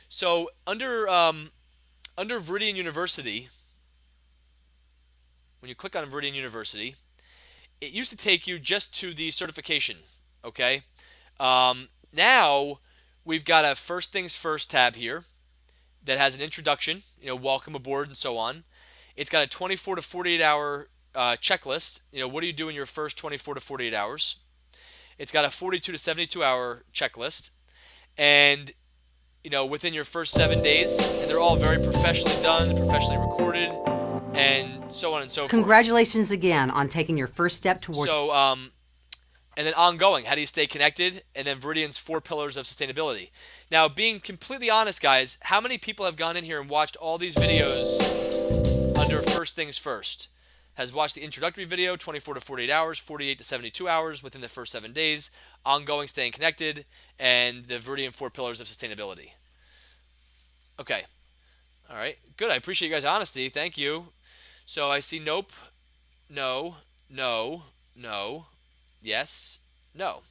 [SPEAKER 1] So under Veridian University, when you click on Veridian University, it used to take you just to the certification. Okay. Now we've got a First Things First tab here that has an introduction, welcome aboard and so on. It's got a 24 to 48 hour checklist. What do you do in your first 24 to 48 hours? It's got a 42 to 72 hour checklist. And, within your first 7 days, and they're all very professionally done, professionally recorded, and so on and so forth.
[SPEAKER 10] Congratulations again on taking your first step towards...
[SPEAKER 1] So, and then ongoing, how do you stay connected? And then Veridian's 4 pillars of sustainability. Now, being completely honest, guys, how many people have gone in here and watched all these videos under First Things First? Has watched the introductory video, 24 to 48 hours, 48 to 72 hours within the first 7 days, ongoing, staying connected, and the Veridian 4 pillars of sustainability. Okay. All right. Good. I appreciate you guys' honesty. Thank you. So I see nope, no, no, no, yes, no.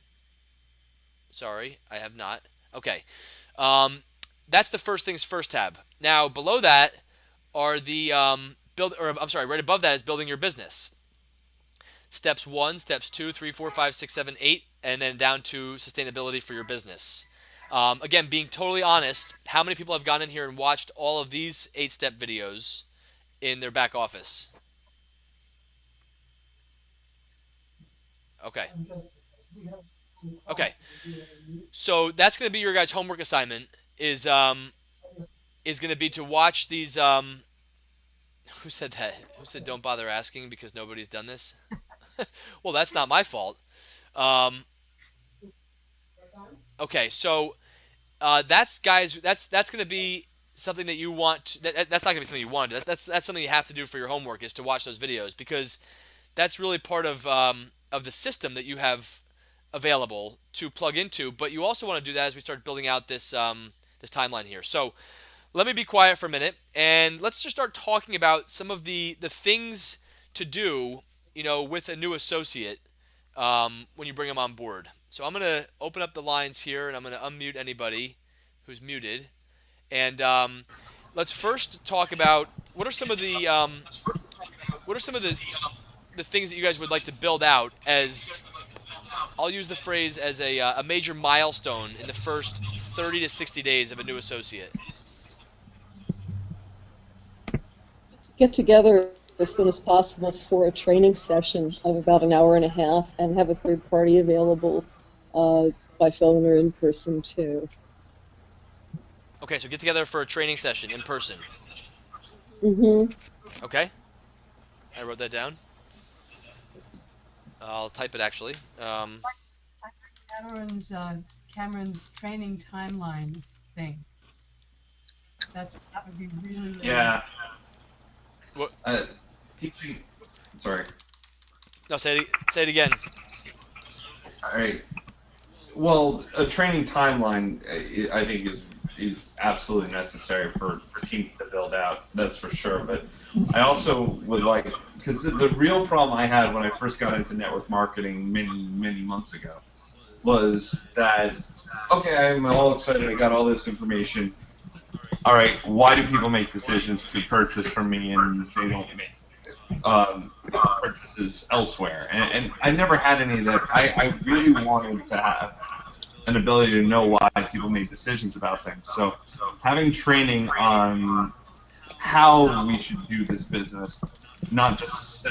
[SPEAKER 1] Sorry, I have not. Okay. That's the First Things First tab. Now, below that are the... right above that is building your business. Steps 1, steps 2, 3, 4, 5, 6, 7, 8, and then down to sustainability for your business. Again, being totally honest, how many people have gone in here and watched all of these 8-step videos in their back office? Okay. Okay. So that's going to be your guys' homework assignment is going to be to watch these... Who said that? Who said don't bother asking because nobody's done this? Well, that's not my fault. Okay, so that's guys. That's going to be something that you want. That's not going to be something you want to do. That's something you have to do for your homework is to watch those videos because that's really part of the system that you have available to plug into. But you also want to do that as we start building out this this timeline here. So. Let me be quiet for a minute, and let's just start talking about some of the things to do, with a new associate when you bring them on board. So I'm going to open up the lines here, and I'm going to unmute anybody who's muted. And let's first talk about what are some of the things that you guys would like to build out as, I'll use the phrase as a major milestone in the first 30 to 60 days of a new associate.
[SPEAKER 3] Get together as soon as possible for a training session of about an hour and a half and have a third party available by phone or in person too.
[SPEAKER 1] Okay, so get together for a training session in person.
[SPEAKER 3] Mm-hmm.
[SPEAKER 1] Okay. I wrote that down. I'll type it actually.
[SPEAKER 6] Cameron's training timeline thing. That would be really...
[SPEAKER 2] Yeah.
[SPEAKER 1] What?
[SPEAKER 2] Teaching. Sorry.
[SPEAKER 1] No, say it again.
[SPEAKER 2] All right. Well, a training timeline, I think, is absolutely necessary for teams to build out. That's for sure. But I also would like, because the real problem I had when I first got into network marketing many months ago was that, okay, I'm all excited. I got all this information. All right, why do people make decisions to purchase from me and they don't make purchases elsewhere? And I never had any of that. I really wanted to have an ability to know why people make decisions about things. So having training on how we should do this business, not just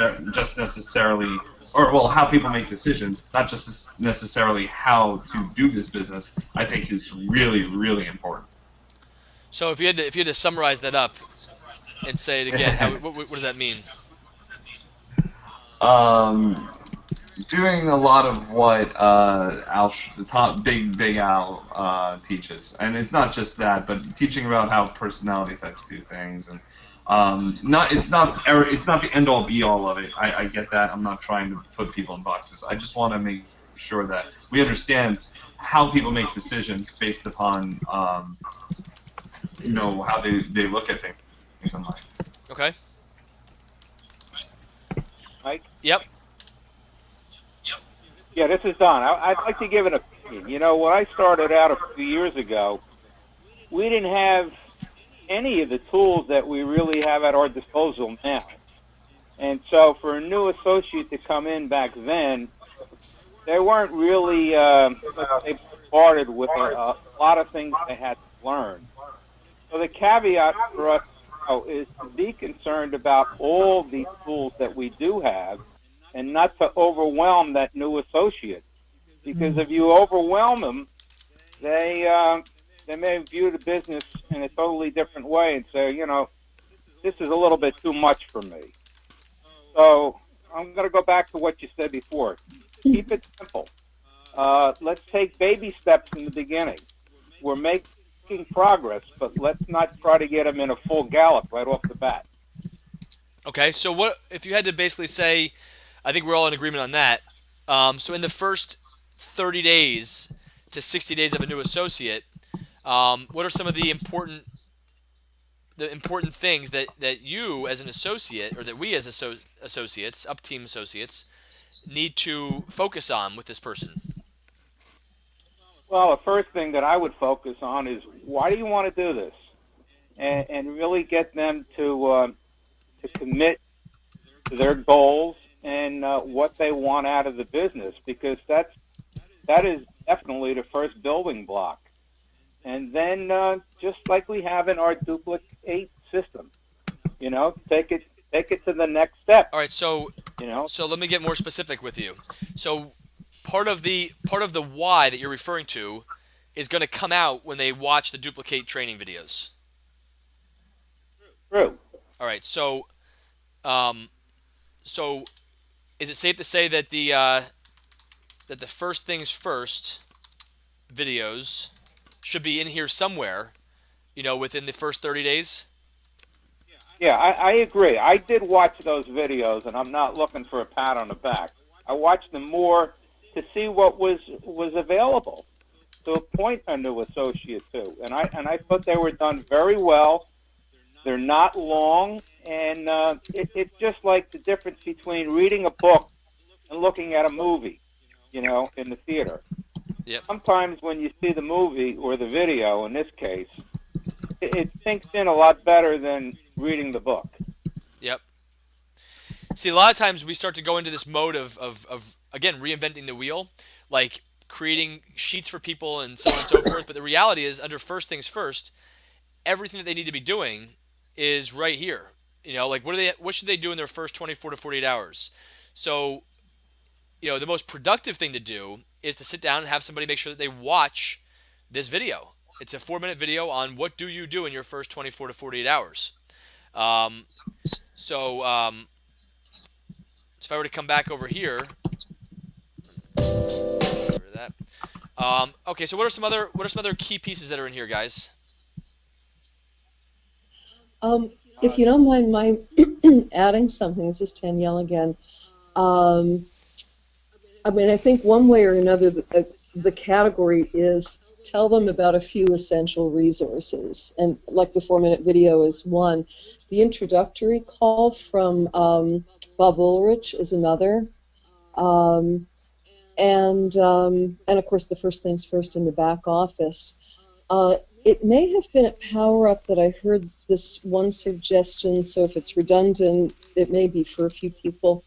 [SPEAKER 2] necessarily, or well, how people make decisions, not just necessarily how to do this business, I think is really, really important.
[SPEAKER 1] So if you had to summarize that up and say it again, what does that mean?
[SPEAKER 2] Um, Doing a lot of what the top Big Al teaches, and it's not just that, but teaching about how personality types do things, and it's not the end all be all of it. I get that. I'm not trying to put people in boxes. I just want to make sure that we understand how people make decisions based upon how they look at things in life.
[SPEAKER 1] Okay.
[SPEAKER 11] Mike?
[SPEAKER 1] Yep.
[SPEAKER 11] Yeah, this is Don. I'd like to give an opinion. You know, when I started out a few years ago, we didn't have any of the tools that we really have at our disposal now. And so for a new associate to come in back then, they weren't really they bombarded with a lot of things they had to learn. So the caveat for us is to be concerned about all these tools that we do have and not to overwhelm that new associate. Because if you overwhelm them, they may view the business in a totally different way and say, this is a little bit too much for me. So I'm going to go back to what you said before. Keep it simple. Let's take baby steps in the beginning. We're making progress, but let's not try to get them in a full gallop right off the bat.
[SPEAKER 1] Okay, so what if you had to basically say, I think we're all in agreement on that. So in the first 30 days to 60 days of a new associate, what are some of the important things that you as an associate, or that we as associates, up-team associates, need to focus on with this person?
[SPEAKER 11] Well, the first thing that I would focus on is, why do you want to do this? And really get them to commit to their goals and what they want out of the business, because that is definitely the first building block. And then just like we have in our duplicate system, take it to the next step.
[SPEAKER 1] All right, so so let me get more specific with you. So part of the why that you're referring to is going to come out when they watch the duplicate training videos.
[SPEAKER 11] True.
[SPEAKER 1] All right, so is it safe to say that the first things first videos should be in here somewhere, within the first 30 days?
[SPEAKER 11] Yeah, I agree. I did watch those videos, and I'm not looking for a pat on the back. I watched them more to see what was available to appoint a new associate to, and I thought they were done very well. They're not long, and it's just like the difference between reading a book and looking at a movie, in the theater.
[SPEAKER 1] Yep.
[SPEAKER 11] Sometimes when you see the movie, or the video in this case, it sinks in a lot better than reading the book.
[SPEAKER 1] Yep. See, a lot of times we start to go into this mode of again, reinventing the wheel, like creating sheets for people and so on and so forth. But the reality is, under first things first, everything that they need to be doing is right here. Like what should they do in their first 24 to 48 hours? So, the most productive thing to do is to sit down and have somebody make sure that they watch this video. It's a 4-minute video on what do you do in your first 24 to 48 hours. So if I were to come back over here, okay. So what are some other key pieces that are in here, guys?
[SPEAKER 3] If you don't mind my adding something, this is Danielle again. I think one way or another, the category is tell them about a few essential resources, and like the 4-minute video is one. The introductory call from Bob Ulrich is another, and of course the first things first in the back office. It may have been at Power Up that I heard this one suggestion, so if it's redundant, it may be for a few people.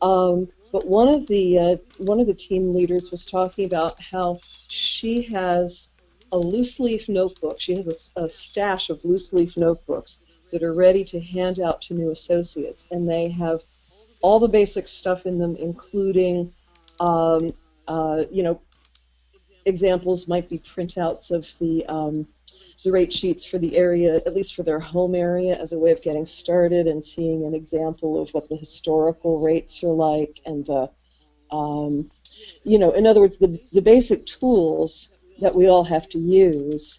[SPEAKER 3] But one of the team leaders was talking about how she has a loose leaf notebook. She has a stash of loose leaf notebooks that are ready to hand out to new associates, and they have all the basic stuff in them, including, examples might be printouts of the rate sheets for the area, at least for their home area, as a way of getting started and seeing an example of what the historical rates are like and the, in other words, the basic tools that we all have to use.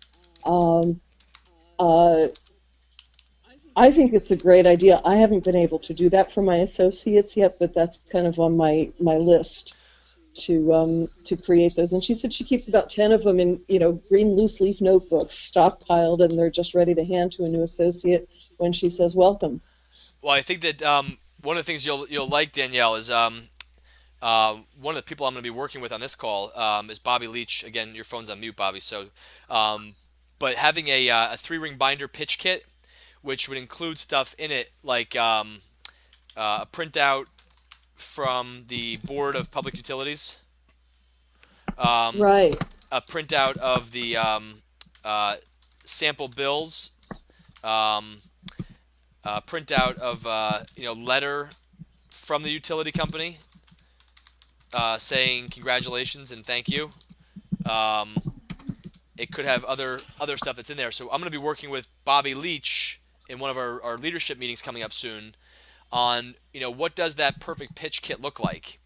[SPEAKER 3] I think it's a great idea. I haven't been able to do that for my associates yet, but that's kind of on my list to create those. And she said she keeps about 10 of them in green loose leaf notebooks stockpiled, and they're just ready to hand to a new associate when she says welcome.
[SPEAKER 1] Well, I think that one of the things you'll like, Danielle, is one of the people I'm going to be working with on this call is Bobby Leach. Again, your phone's on mute, Bobby. So, but having a 3-ring binder pitch kit, which would include stuff in it like a printout from the Board of Public Utilities,
[SPEAKER 3] right,
[SPEAKER 1] a printout of the sample bills, a printout of letter from the utility company saying congratulations and thank you. It could have other stuff that's in there. So I'm going to be working with Bobby Leach in one of our leadership meetings coming up soon on what does that perfect pitch kit look like,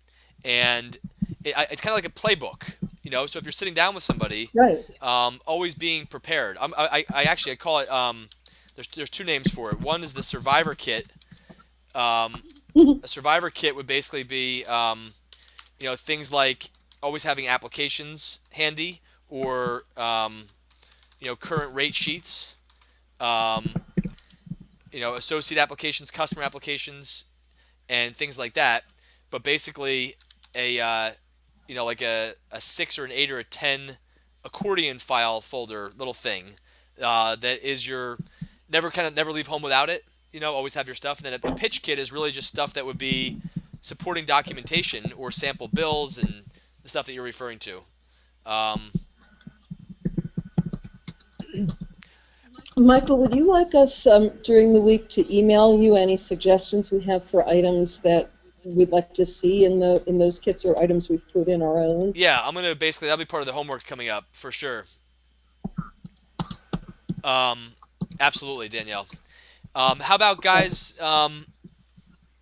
[SPEAKER 1] and it's kind of like a playbook. So if you're sitting down with somebody,
[SPEAKER 3] right,
[SPEAKER 1] always being prepared. I call it. There's 2 names for it. One is the survivor kit. A survivor kit would basically be things like always having applications handy, or current rate sheets, associate applications, customer applications, and things like that. But basically like a 6 or an 8 or a 10 accordion file folder little thing that is your never leave home without it. Always have your stuff. And then a pitch kit is really just stuff that would be supporting documentation or sample bills and the stuff that you're referring to.
[SPEAKER 3] Michael, would you like us during the week to email you any suggestions we have for items that we'd like to see in those kits, or items we've put in our own?
[SPEAKER 1] Yeah, I'm gonna that'll be part of the homework coming up for sure. Absolutely, Danielle. How about guys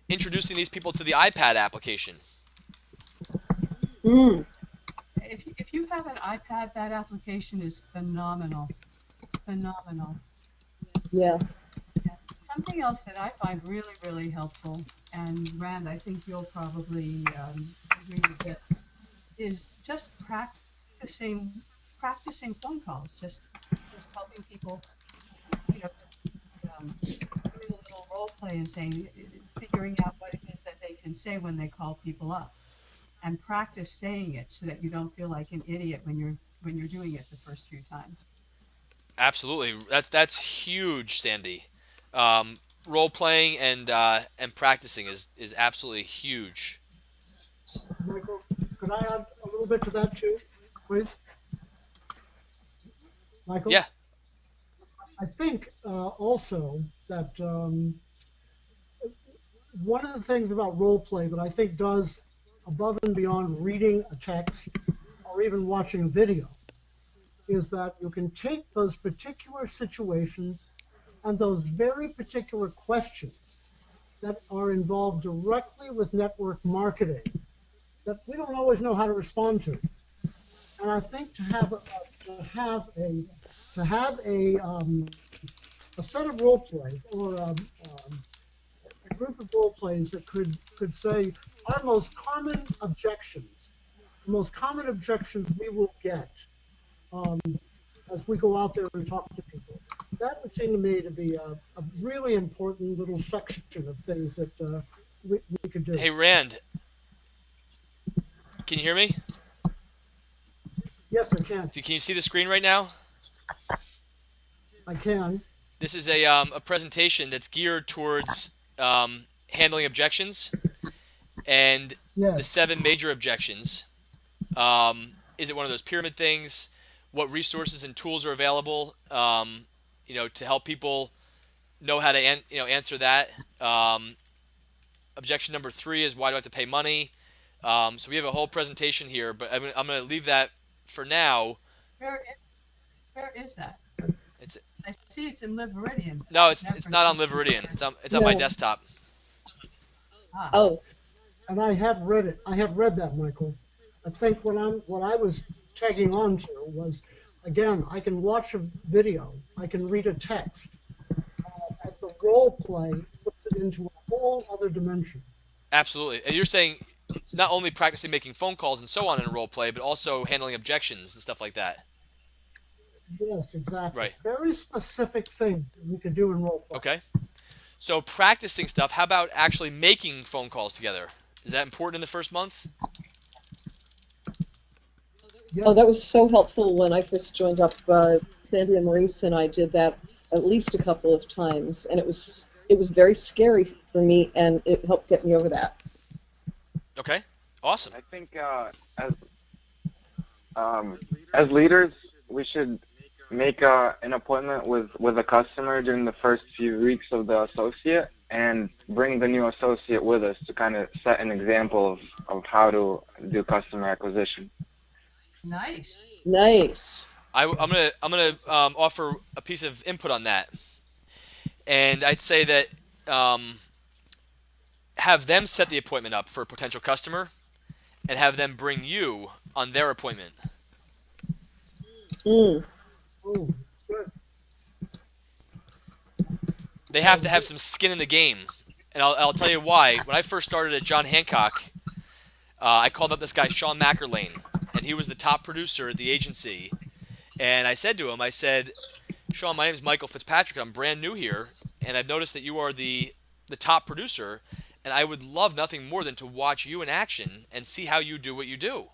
[SPEAKER 1] introducing these people to the iPad application?
[SPEAKER 6] If you have an iPad, that application is phenomenal. Phenomenal.
[SPEAKER 3] Yeah.
[SPEAKER 6] Something else that I find really, really helpful, and Rand, I think you'll probably agree with it, is just practicing phone calls. Just helping people, doing a little role play and figuring out what it is that they can say when they call people up, and practice saying it so that you don't feel like an idiot when you're doing it the first few times.
[SPEAKER 1] Absolutely, that's huge, Sandy. Role playing and practicing is absolutely huge.
[SPEAKER 5] Michael, could I add a little bit to that too, please? Michael?
[SPEAKER 1] Yeah.
[SPEAKER 5] I think also that one of the things about role play that I think does above and beyond reading a text or even watching a video is that you can take those particular situations and those very particular questions that are involved directly with network marketing that we don't always know how to respond to. And I think to have a set of role plays or a group of role plays that could say our most common objections, the most common objections we will get as we go out there and talk to people. That would seem to me to be a really important little section of things that we could do.
[SPEAKER 1] Hey, Rand, can you hear me?
[SPEAKER 5] Yes, I can.
[SPEAKER 1] Can you see the screen right now?
[SPEAKER 5] I can.
[SPEAKER 1] This is a presentation that's geared towards handling objections and the 7 major objections. Is it one of those pyramid things? What resources and tools are available, to help people know how to answer that. Objection number 3 is why do I have to pay money? So we have a whole presentation here, but I'm going to leave that for now.
[SPEAKER 6] Where is that?
[SPEAKER 1] It's
[SPEAKER 6] I see it's in Live Meridian.
[SPEAKER 1] no, it's not on Liveridian. It's on my
[SPEAKER 3] No.
[SPEAKER 1] desktop.
[SPEAKER 6] Ah,
[SPEAKER 3] Oh,
[SPEAKER 5] And I have read it. I have read that, Michael. I think what I was tagging on to was, again, I can watch a video, I can read a text. At the role play puts it into a whole other dimension.
[SPEAKER 1] Absolutely. And you're saying not only practicing making phone calls and so on in role play, but also handling objections and stuff like that.
[SPEAKER 5] Yes, exactly.
[SPEAKER 1] Right.
[SPEAKER 5] Very specific thing we could do in role play.
[SPEAKER 1] Okay. So practicing stuff. How about actually making phone calls together? Is that important in the first month?
[SPEAKER 5] Yeah.
[SPEAKER 3] oh, that was so helpful when I first joined up. Sandy and Maurice and I did that at least a couple of times, and it was very scary for me, and it helped get me over that.
[SPEAKER 1] Okay. Awesome.
[SPEAKER 8] I think as leaders, we should make an appointment with a customer during the first few weeks of the associate and bring the new associate with us to kind of set an example of how to do customer acquisition.
[SPEAKER 6] nice.
[SPEAKER 3] Nice.
[SPEAKER 1] I'm gonna offer a piece of input on that, and I'd say that have them set the appointment up for a potential customer, and have them bring you on their appointment.
[SPEAKER 3] Mm.
[SPEAKER 5] Oh, good.
[SPEAKER 1] They have to have some skin in the game, and I'll tell you why. When I first started at John Hancock, I called up this guy Sean McErlane, and he was the top producer at the agency. And I said to him, I said, Sean, my name is Michael Fitzpatrick. I'm brand new here, and I've noticed that you are the top producer, and I would love nothing more than to watch you in action and see how you do what you do.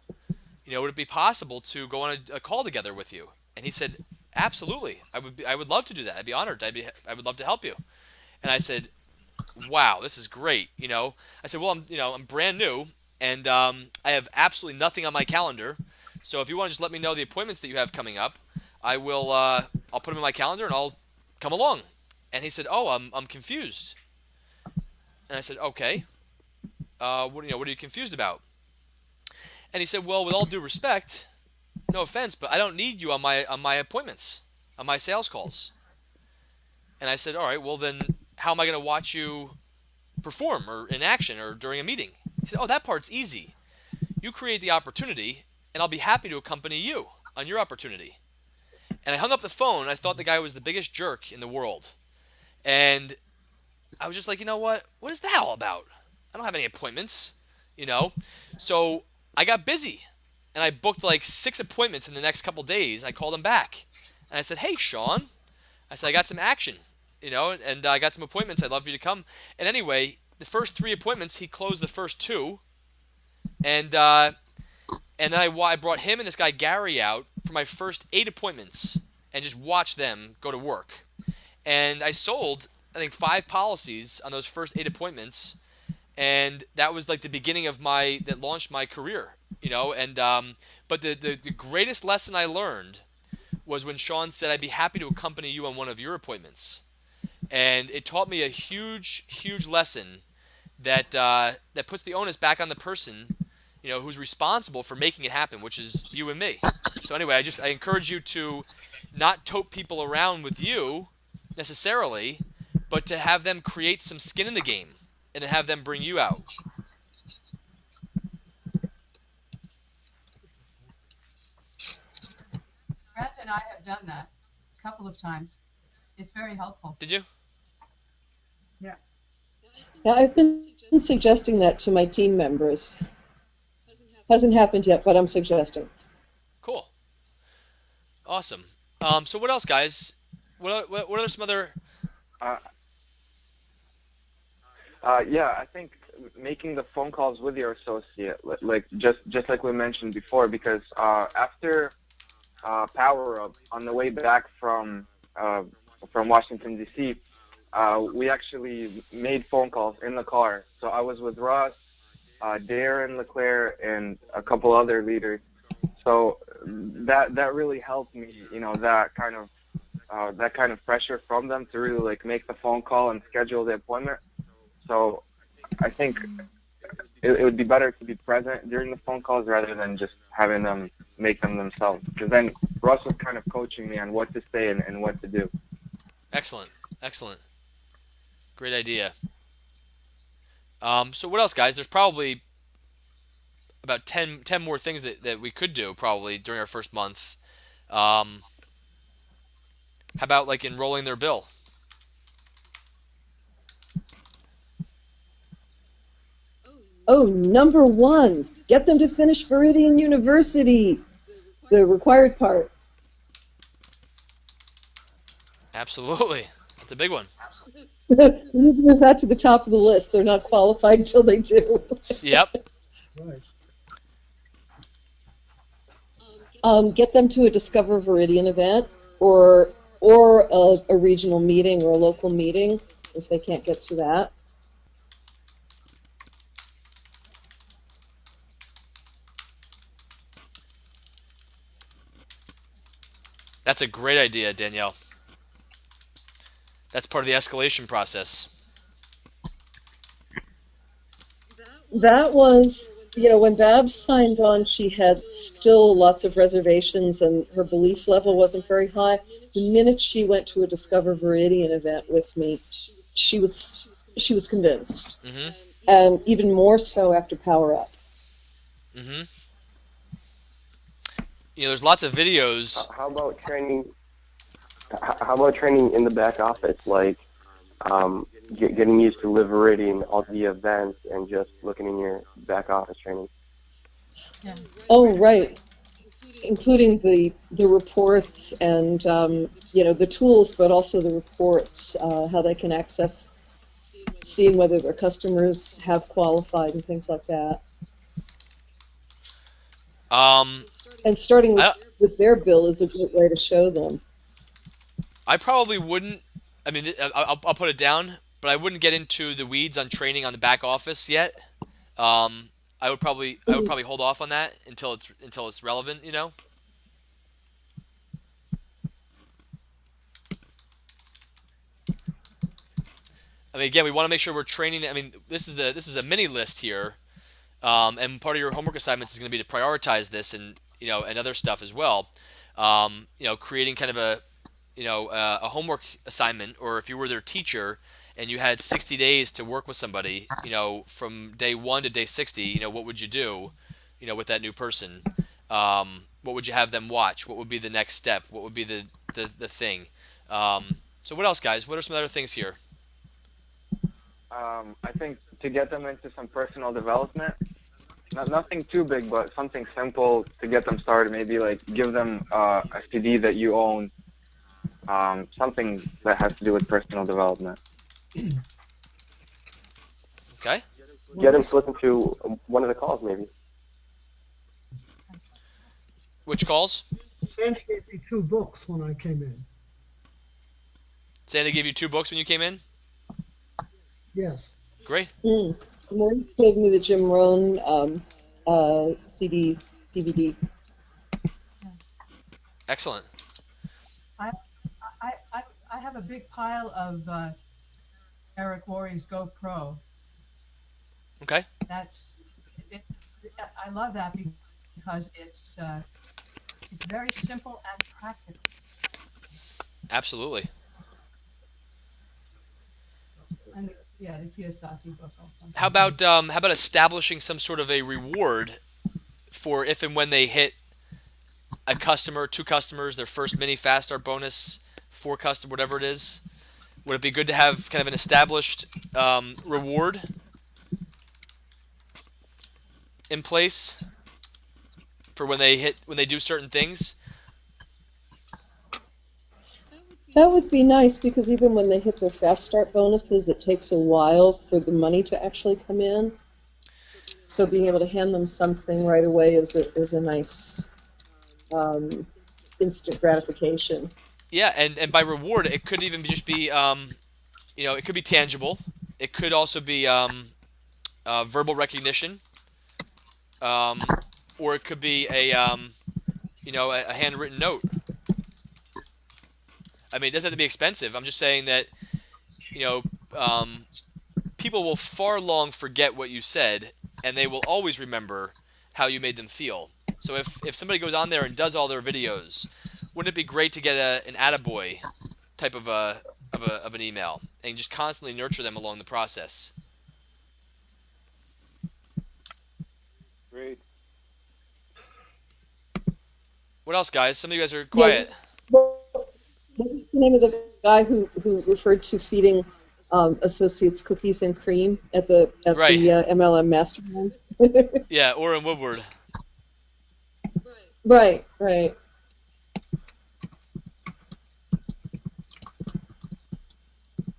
[SPEAKER 1] You know, would it be possible to go on a call together with you? And he said, absolutely. I would love to do that. I'd be honored. I would love to help you. And I said, wow, this is great. You know, I said, well, I'm brand new, and I have absolutely nothing on my calendar. So if you want to just let me know the appointments that you have coming up, I will. I'll put them in my calendar and I'll come along. And he said, oh, I'm confused. And I said, okay. What are you confused about? And he said, well, with all due respect, no offense, but I don't need you on my appointments, on my sales calls. And I said, all right, well then, how am I going to watch you perform or in action or during a meeting? He said, oh, that part's easy. You create the opportunity, and I'll be happy to accompany you on your opportunity. And I hung up the phone, and I thought the guy was the biggest jerk in the world. And I was just like, you know what? What is that all about? I don't have any appointments, you know? So I got busy, and I booked like 6 appointments in the next couple days, and I called him back. And I said, hey, Sean. I said, I got some action, you know, and I got some appointments. I'd love for you to come. And anyway, the first 3 appointments, he closed the first 2. And then I brought him and this guy Gary out for my first 8 appointments and just watched them go to work. And I sold, I think, 5 policies on those first 8 appointments. And that was like the beginning of that launched my career, you know. And but the greatest lesson I learned was when Sean said, I'd be happy to accompany you on one of your appointments. And it taught me a huge, huge lesson that puts the onus back on the person, you know, who's responsible for making it happen, which is you and me. So anyway, I encourage you to not tote people around with you necessarily, but to have them create some skin in the game and to have them bring you out.
[SPEAKER 6] Brent and I have done that a couple of times. It's very helpful.
[SPEAKER 1] Did you?
[SPEAKER 6] Yeah.
[SPEAKER 3] Yeah, I've been suggesting that to my team members. Hasn't happened yet, but I'm suggesting.
[SPEAKER 1] Cool. Awesome. So what else, guys? What are some other?
[SPEAKER 8] Yeah, I think making the phone calls with your associate, like just like we mentioned before, because after Power Up on the way back from Washington D.C., we actually made phone calls in the car. So I was with Russ, Darren LeClaire, and a couple other leaders. So that really helped me, you know, that kind of pressure from them to really like make the phone call and schedule the appointment. So I think it would be better to be present during the phone calls rather than just having them make them themselves, because then Russ was kind of coaching me on what to say and what to do.
[SPEAKER 1] Excellent. Excellent. Great idea. So what else, guys? There's probably about 10 more things that we could do probably during our first month. How about like enrolling their bill?
[SPEAKER 3] Oh, number one, get them to finish Viridian University, the required part.
[SPEAKER 1] Absolutely. That's a big one.
[SPEAKER 3] We need to move that to the top of the list. They're not qualified until they do.
[SPEAKER 1] Yep.
[SPEAKER 3] Get them to a Discover Viridian event or a regional meeting or a local meeting if they can't get to that.
[SPEAKER 1] That's a great idea, Danielle. That's part of the escalation process.
[SPEAKER 3] That was, when Babs signed on, she had still lots of reservations and her belief level wasn't very high. The minute she went to a Discover Viridian event with me, she was convinced.
[SPEAKER 1] Mm-hmm.
[SPEAKER 3] And even more so after Power Up.
[SPEAKER 1] Mm-hmm. There's lots of videos.
[SPEAKER 7] How about training? How about training in the back office, like getting used to liberating all the events and just looking in your back office training?
[SPEAKER 6] Yeah.
[SPEAKER 3] Oh, right. Including the reports and the tools, but also the reports, how they can access, seeing whether their customers have qualified and things like that. And starting with their bill is a good way to show them.
[SPEAKER 1] I probably wouldn't. I mean, I'll put it down, but I wouldn't get into the weeds on training on the back office yet. I would probably hold off on that until it's relevant. I mean, again, we want to make sure we're training. I mean, this is a mini list here, and part of your homework assignments is going to be to prioritize this and other stuff as well. Creating kind of a homework assignment, or if you were their teacher and you had 60 days to work with somebody, from day 1 to day 60, what would you do, with that new person? What would you have them watch? What would be the next step? What would be the thing? So what else, guys? What are some other things here?
[SPEAKER 8] I think to get them into some personal development, nothing too big, but something simple to get them started. Maybe like give them a CD that you own, something that has to do with personal development.
[SPEAKER 1] Okay.
[SPEAKER 7] Get them to listen to one of the calls, maybe.
[SPEAKER 1] Which calls?
[SPEAKER 5] Sandy gave me 2 books when I came in.
[SPEAKER 1] Sandy gave you 2 books when you came in?
[SPEAKER 5] Yes.
[SPEAKER 1] Great.
[SPEAKER 3] Maureen gave me the Jim Rohn CD, DVD.
[SPEAKER 1] Excellent.
[SPEAKER 6] I have a big pile of Eric Worre's GoPro.
[SPEAKER 1] Okay.
[SPEAKER 6] I love that because it's very simple and practical.
[SPEAKER 1] Absolutely.
[SPEAKER 6] And the Kiyosaki book also.
[SPEAKER 1] How about establishing some sort of a reward for if and when they hit a customer, 2 customers, their first mini fast start bonus, 4 customers, whatever it is? Would it be good to have kind of an established reward in place for when they do certain things?
[SPEAKER 3] That would be nice because even when they hit their fast start bonuses, it takes a while for the money to actually come in. So being able to hand them something right away is a nice instant gratification.
[SPEAKER 1] Yeah, and by reward, it could even just be, it could be tangible. It could also be verbal recognition, or it could be a handwritten note. I mean, it doesn't have to be expensive. I'm just saying that, people will far long forget what you said, and they will always remember how you made them feel. So if somebody goes on there and does all their videos, wouldn't it be great to get an attaboy type of an email and just constantly nurture them along the process?
[SPEAKER 11] Great.
[SPEAKER 1] What else, guys? Some of you guys are quiet.
[SPEAKER 3] What was the name of the guy who referred to feeding associates cookies and cream at the
[SPEAKER 1] Right.
[SPEAKER 3] MLM mastermind?
[SPEAKER 1] Yeah, Orrin Woodward.
[SPEAKER 3] Right.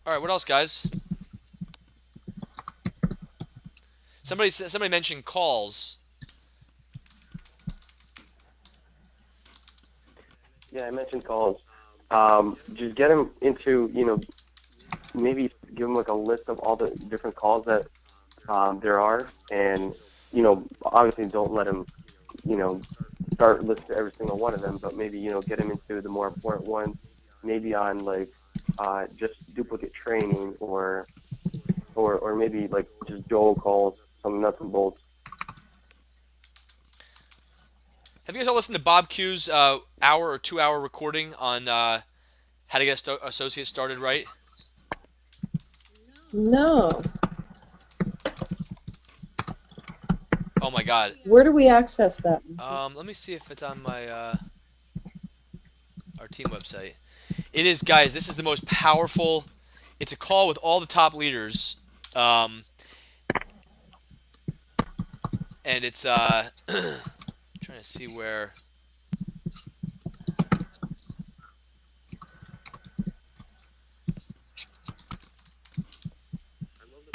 [SPEAKER 1] All right, what else, guys? Somebody mentioned calls.
[SPEAKER 7] Yeah, I mentioned calls. Just get them into, maybe give them like a list of all the different calls that there are, and obviously don't let them, start listening to every single one of them, but maybe get them into the more important ones, maybe on like just duplicate training or maybe like just Joel calls, some nuts and bolts.
[SPEAKER 1] Have you guys all listened to Bob Q's hour or 2 hour recording on how to get associates started right?
[SPEAKER 3] No.
[SPEAKER 1] Oh my God.
[SPEAKER 3] Where do we access that?
[SPEAKER 1] Let me see if it's on my our team website. It is, guys. This is the most powerful. It's a call with all the top leaders, and it's trying to see where.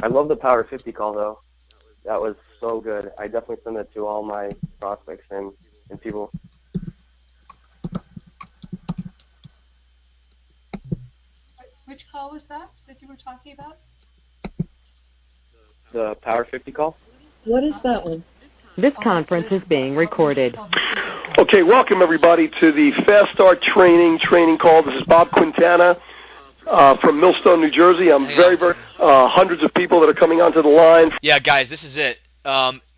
[SPEAKER 7] I love the Power 50 call though. That was so good. I definitely send that to all my prospects and people.
[SPEAKER 6] Which call was that you were talking about?
[SPEAKER 7] The Power 50 call?
[SPEAKER 3] What is that one?
[SPEAKER 12] This conference is being recorded.
[SPEAKER 13] Okay, welcome everybody to the Fast Start training call. This is Bob Quintana from Millstone, New Jersey. I'm very hundreds of people that are coming onto the line.
[SPEAKER 1] Yeah, guys, this is it.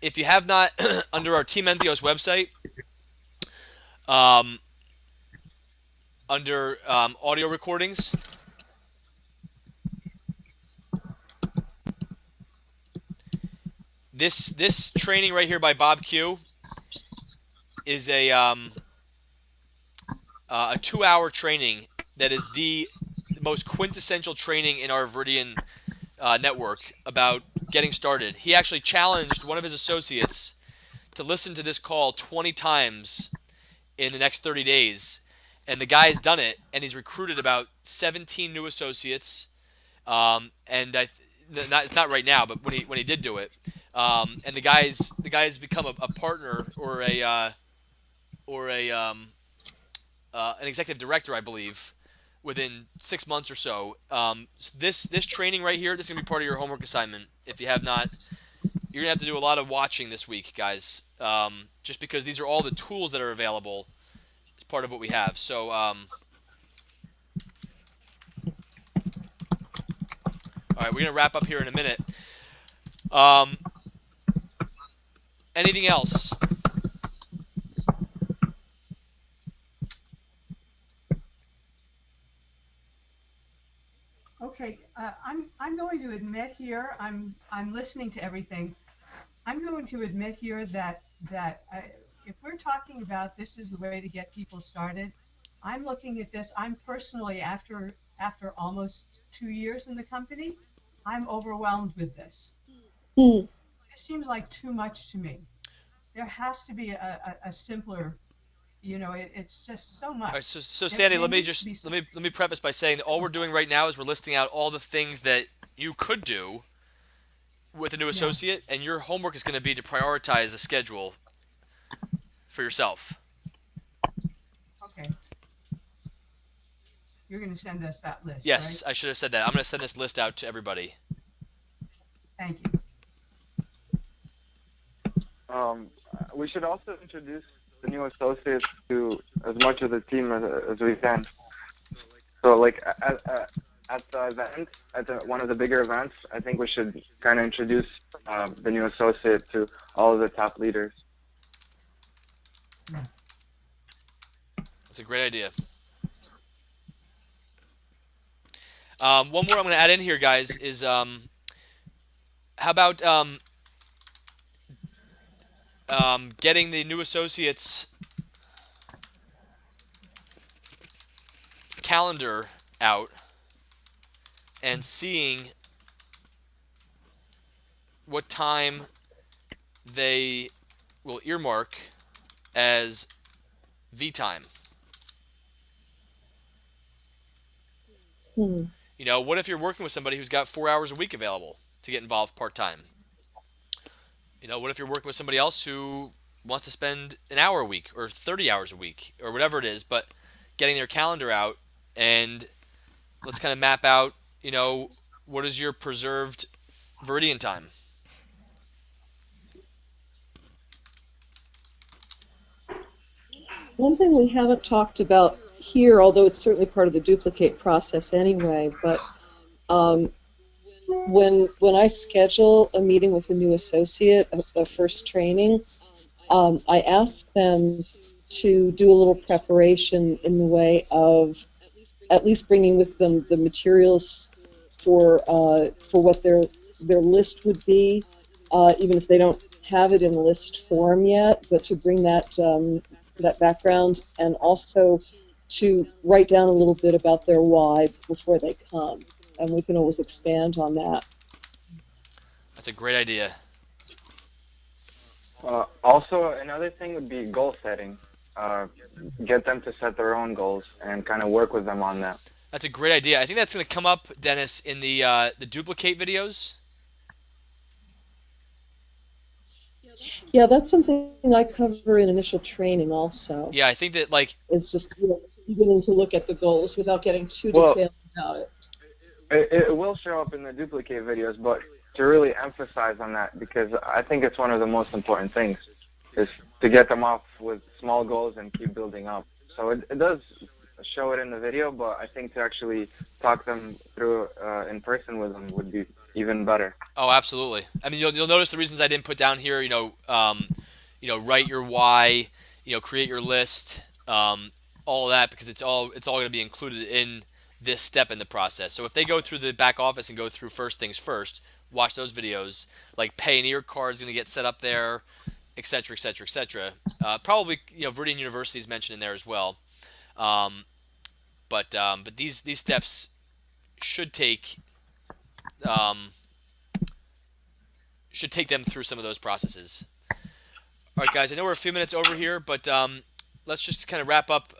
[SPEAKER 1] If you have not, under our Team Entheos website, under audio recordings, this training right here by Bob Q is a 2-hour training that is the most quintessential training in our Veridian network about getting started. He actually challenged one of his associates to listen to this call 20 times in the next 30 days, and the guy has done it, and he's recruited about 17 new associates. And it's not right now, but when he did do it, and the guy's become a partner or an executive director, I believe, within 6 months or so. This training right here, this is gonna be part of your homework assignment. If you have not, you're gonna have to do a lot of watching this week, guys. Just because these are all the tools that are available as part of what we have. So, all right, we're gonna wrap up here in a minute. Anything else?
[SPEAKER 6] Okay, I'm going to admit here. I'm listening to everything. I'm going to admit here that if we're talking about this is the way to get people started, I'm looking at this. I'm personally after almost 2 years in the company, I'm overwhelmed with this. It seems like too much to me. There has to be a simpler. It's just so much.
[SPEAKER 1] All right, so Sandy, let me preface by saying that all we're doing right now is we're listing out all the things that you could do with a new associate, and your homework is going to be to prioritize the schedule for yourself.
[SPEAKER 6] Okay. You're going to send us that list.
[SPEAKER 1] Yes,
[SPEAKER 6] right?
[SPEAKER 1] I should have said that. I'm going to send this list out to everybody.
[SPEAKER 6] Thank you.
[SPEAKER 8] We should also introduce the new associates to as much of the team as we can. So, like at the event, one of the bigger events, I think we should kind of introduce the new associate to all of the top leaders.
[SPEAKER 1] Let's It's a great idea. One more I'm going to add in here, guys, is how about getting the new associates calendar out and seeing what time they will earmark as V time. You know, what if you're working with somebody who's got 4 hours a week available to get involved part-time? You know, what if you're working with somebody else who wants to spend an hour a week or 30 hours a week or whatever it is, but getting their calendar out and let's kind of map out, you know, what is your preserved Viridian time?
[SPEAKER 3] One thing we haven't talked about here, although it's certainly part of the duplicate process anyway, but when I schedule a meeting with a new associate, a first training, I ask them to do a little preparation in the way of at least bringing with them the materials for what their list would be, even if they don't have it in list form yet, but to bring that that background and also to write down a little bit about their why before they come, and we can always expand on that.
[SPEAKER 1] That's a great idea.
[SPEAKER 8] Also, another thing would be goal setting. Get them to set their own goals and kind of work with them on that.
[SPEAKER 1] That's a great idea. I think that's going to come up, Dennis, in the duplicate videos.
[SPEAKER 3] Yeah, that's something I cover in initial training also.
[SPEAKER 1] Yeah, I think that, like...
[SPEAKER 3] It's just, you know, beginning to look at the goals without getting too
[SPEAKER 8] Well,
[SPEAKER 3] detailed about it.
[SPEAKER 8] It will show up in the duplicate videos, but to really emphasize on that, because I think it's one of the most important things, is to get them off with small goals and keep building up. So it does show it in the video, but I think to actually talk them through in person with them would be even better.
[SPEAKER 1] Oh, absolutely. I mean, you'll notice the reasons I didn't put down here. You know, write your why. You know, create your list. All of that, because it's all going to be included in this step in the process. So if they go through the back office and go through first things first, watch those videos. Like Payoneer card is going to get set up there, etc., etc., etc. Probably, you know, Viridian University is mentioned in there as well. But these steps should take them through some of those processes. All right, guys. I know we're a few minutes over here, but let's just kind of wrap up.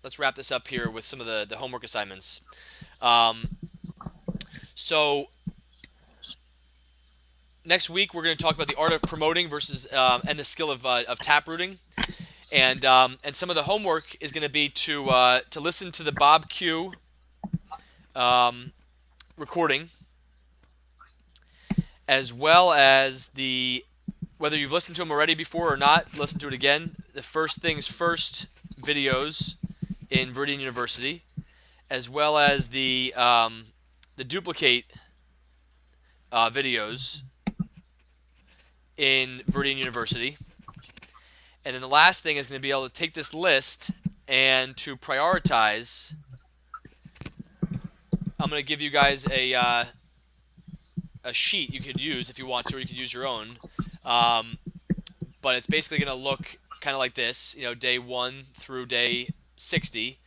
[SPEAKER 1] Let's wrap this up here with some of the homework assignments. So next week we're going to talk about the art of promoting versus and the skill of taprooting, and some of the homework is going to be to listen to the Bob Q recording, as well as whether you've listened to them already before or not, listen to it again. The First Things First videos in Viridian University, as well as the duplicate videos in Viridian University. And then the last thing is going to be able to take this list and to prioritize. I'm going to give you guys a sheet you could use if you want to, or you could use your own. But it's basically going to look kind of like this, you know, day 1 through day 60,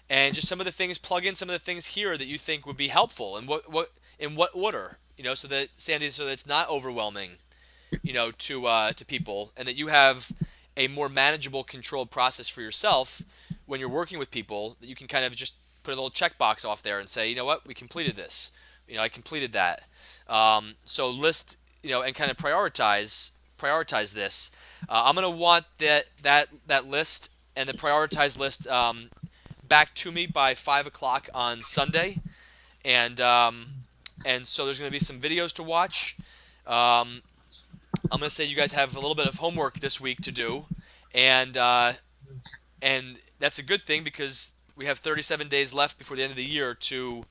[SPEAKER 1] and just some of the things, plug in some of the things here that you think would be helpful, and in what order, you know, so that it's not overwhelming, you know, to people, and that you have a more manageable, controlled process for yourself when you're working with people, that you can kind of just put a little checkbox off there and say, you know what, we completed this, you know, I completed that. So list, you know, and kind of prioritize this. I'm going to want that list and the prioritized list back to me by 5 o'clock on Sunday, and so there's going to be some videos to watch. I'm going to say you guys have a little bit of homework this week to do, and that's a good thing because we have 37 days left before the end of the year to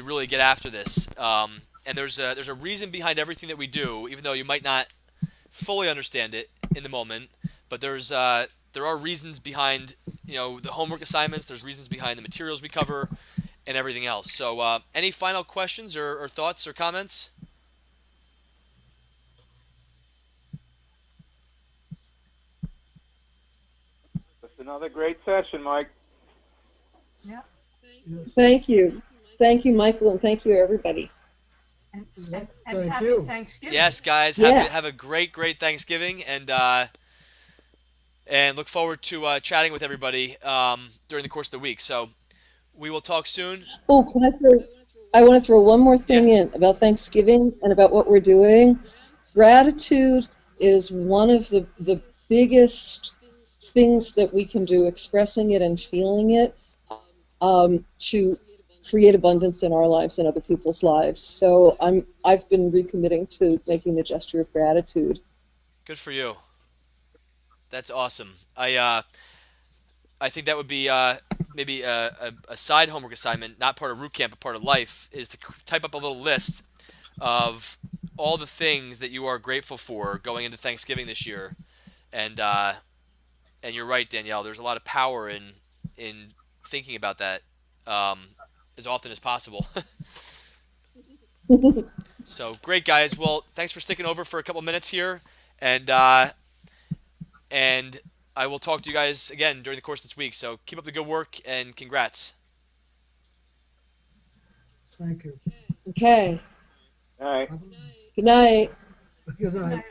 [SPEAKER 1] really get after this. And there's a reason behind everything that we do, even though you might not fully understand it in the moment. But there's there are reasons behind, the homework assignments. There's reasons behind the materials we cover and everything else. So any final questions or thoughts or comments?
[SPEAKER 11] That's another great session, Mike.
[SPEAKER 6] Yeah.
[SPEAKER 3] Thank you. Thank you, Michael, and thank you, everybody.
[SPEAKER 6] And
[SPEAKER 5] Thank
[SPEAKER 6] happy
[SPEAKER 5] you.
[SPEAKER 6] Thanksgiving.
[SPEAKER 1] Yes, guys.
[SPEAKER 3] Yeah.
[SPEAKER 1] Have a great Thanksgiving, and look forward to chatting with everybody during the course of the week. So we will talk soon.
[SPEAKER 3] Oh, I want to throw one more thing in about Thanksgiving and about what we're doing. Gratitude is one of the biggest things that we can do, expressing it and feeling it, to create abundance in our lives and other people's lives. So I've been recommitting to making the gesture of gratitude.
[SPEAKER 1] Good for you. That's awesome. I think that would be maybe a side homework assignment, not part of Root Camp, but part of life, is to type up a little list of all the things that you are grateful for going into Thanksgiving this year. And you're right, Danielle. There's a lot of power in thinking about that as often as possible. So great, guys. Well, thanks for sticking over for a couple minutes here, and I will talk to you guys again during the course of this week. So keep up the good work and congrats.
[SPEAKER 5] Thank you.
[SPEAKER 3] Okay.
[SPEAKER 11] All right.
[SPEAKER 3] Good night.
[SPEAKER 5] Good night.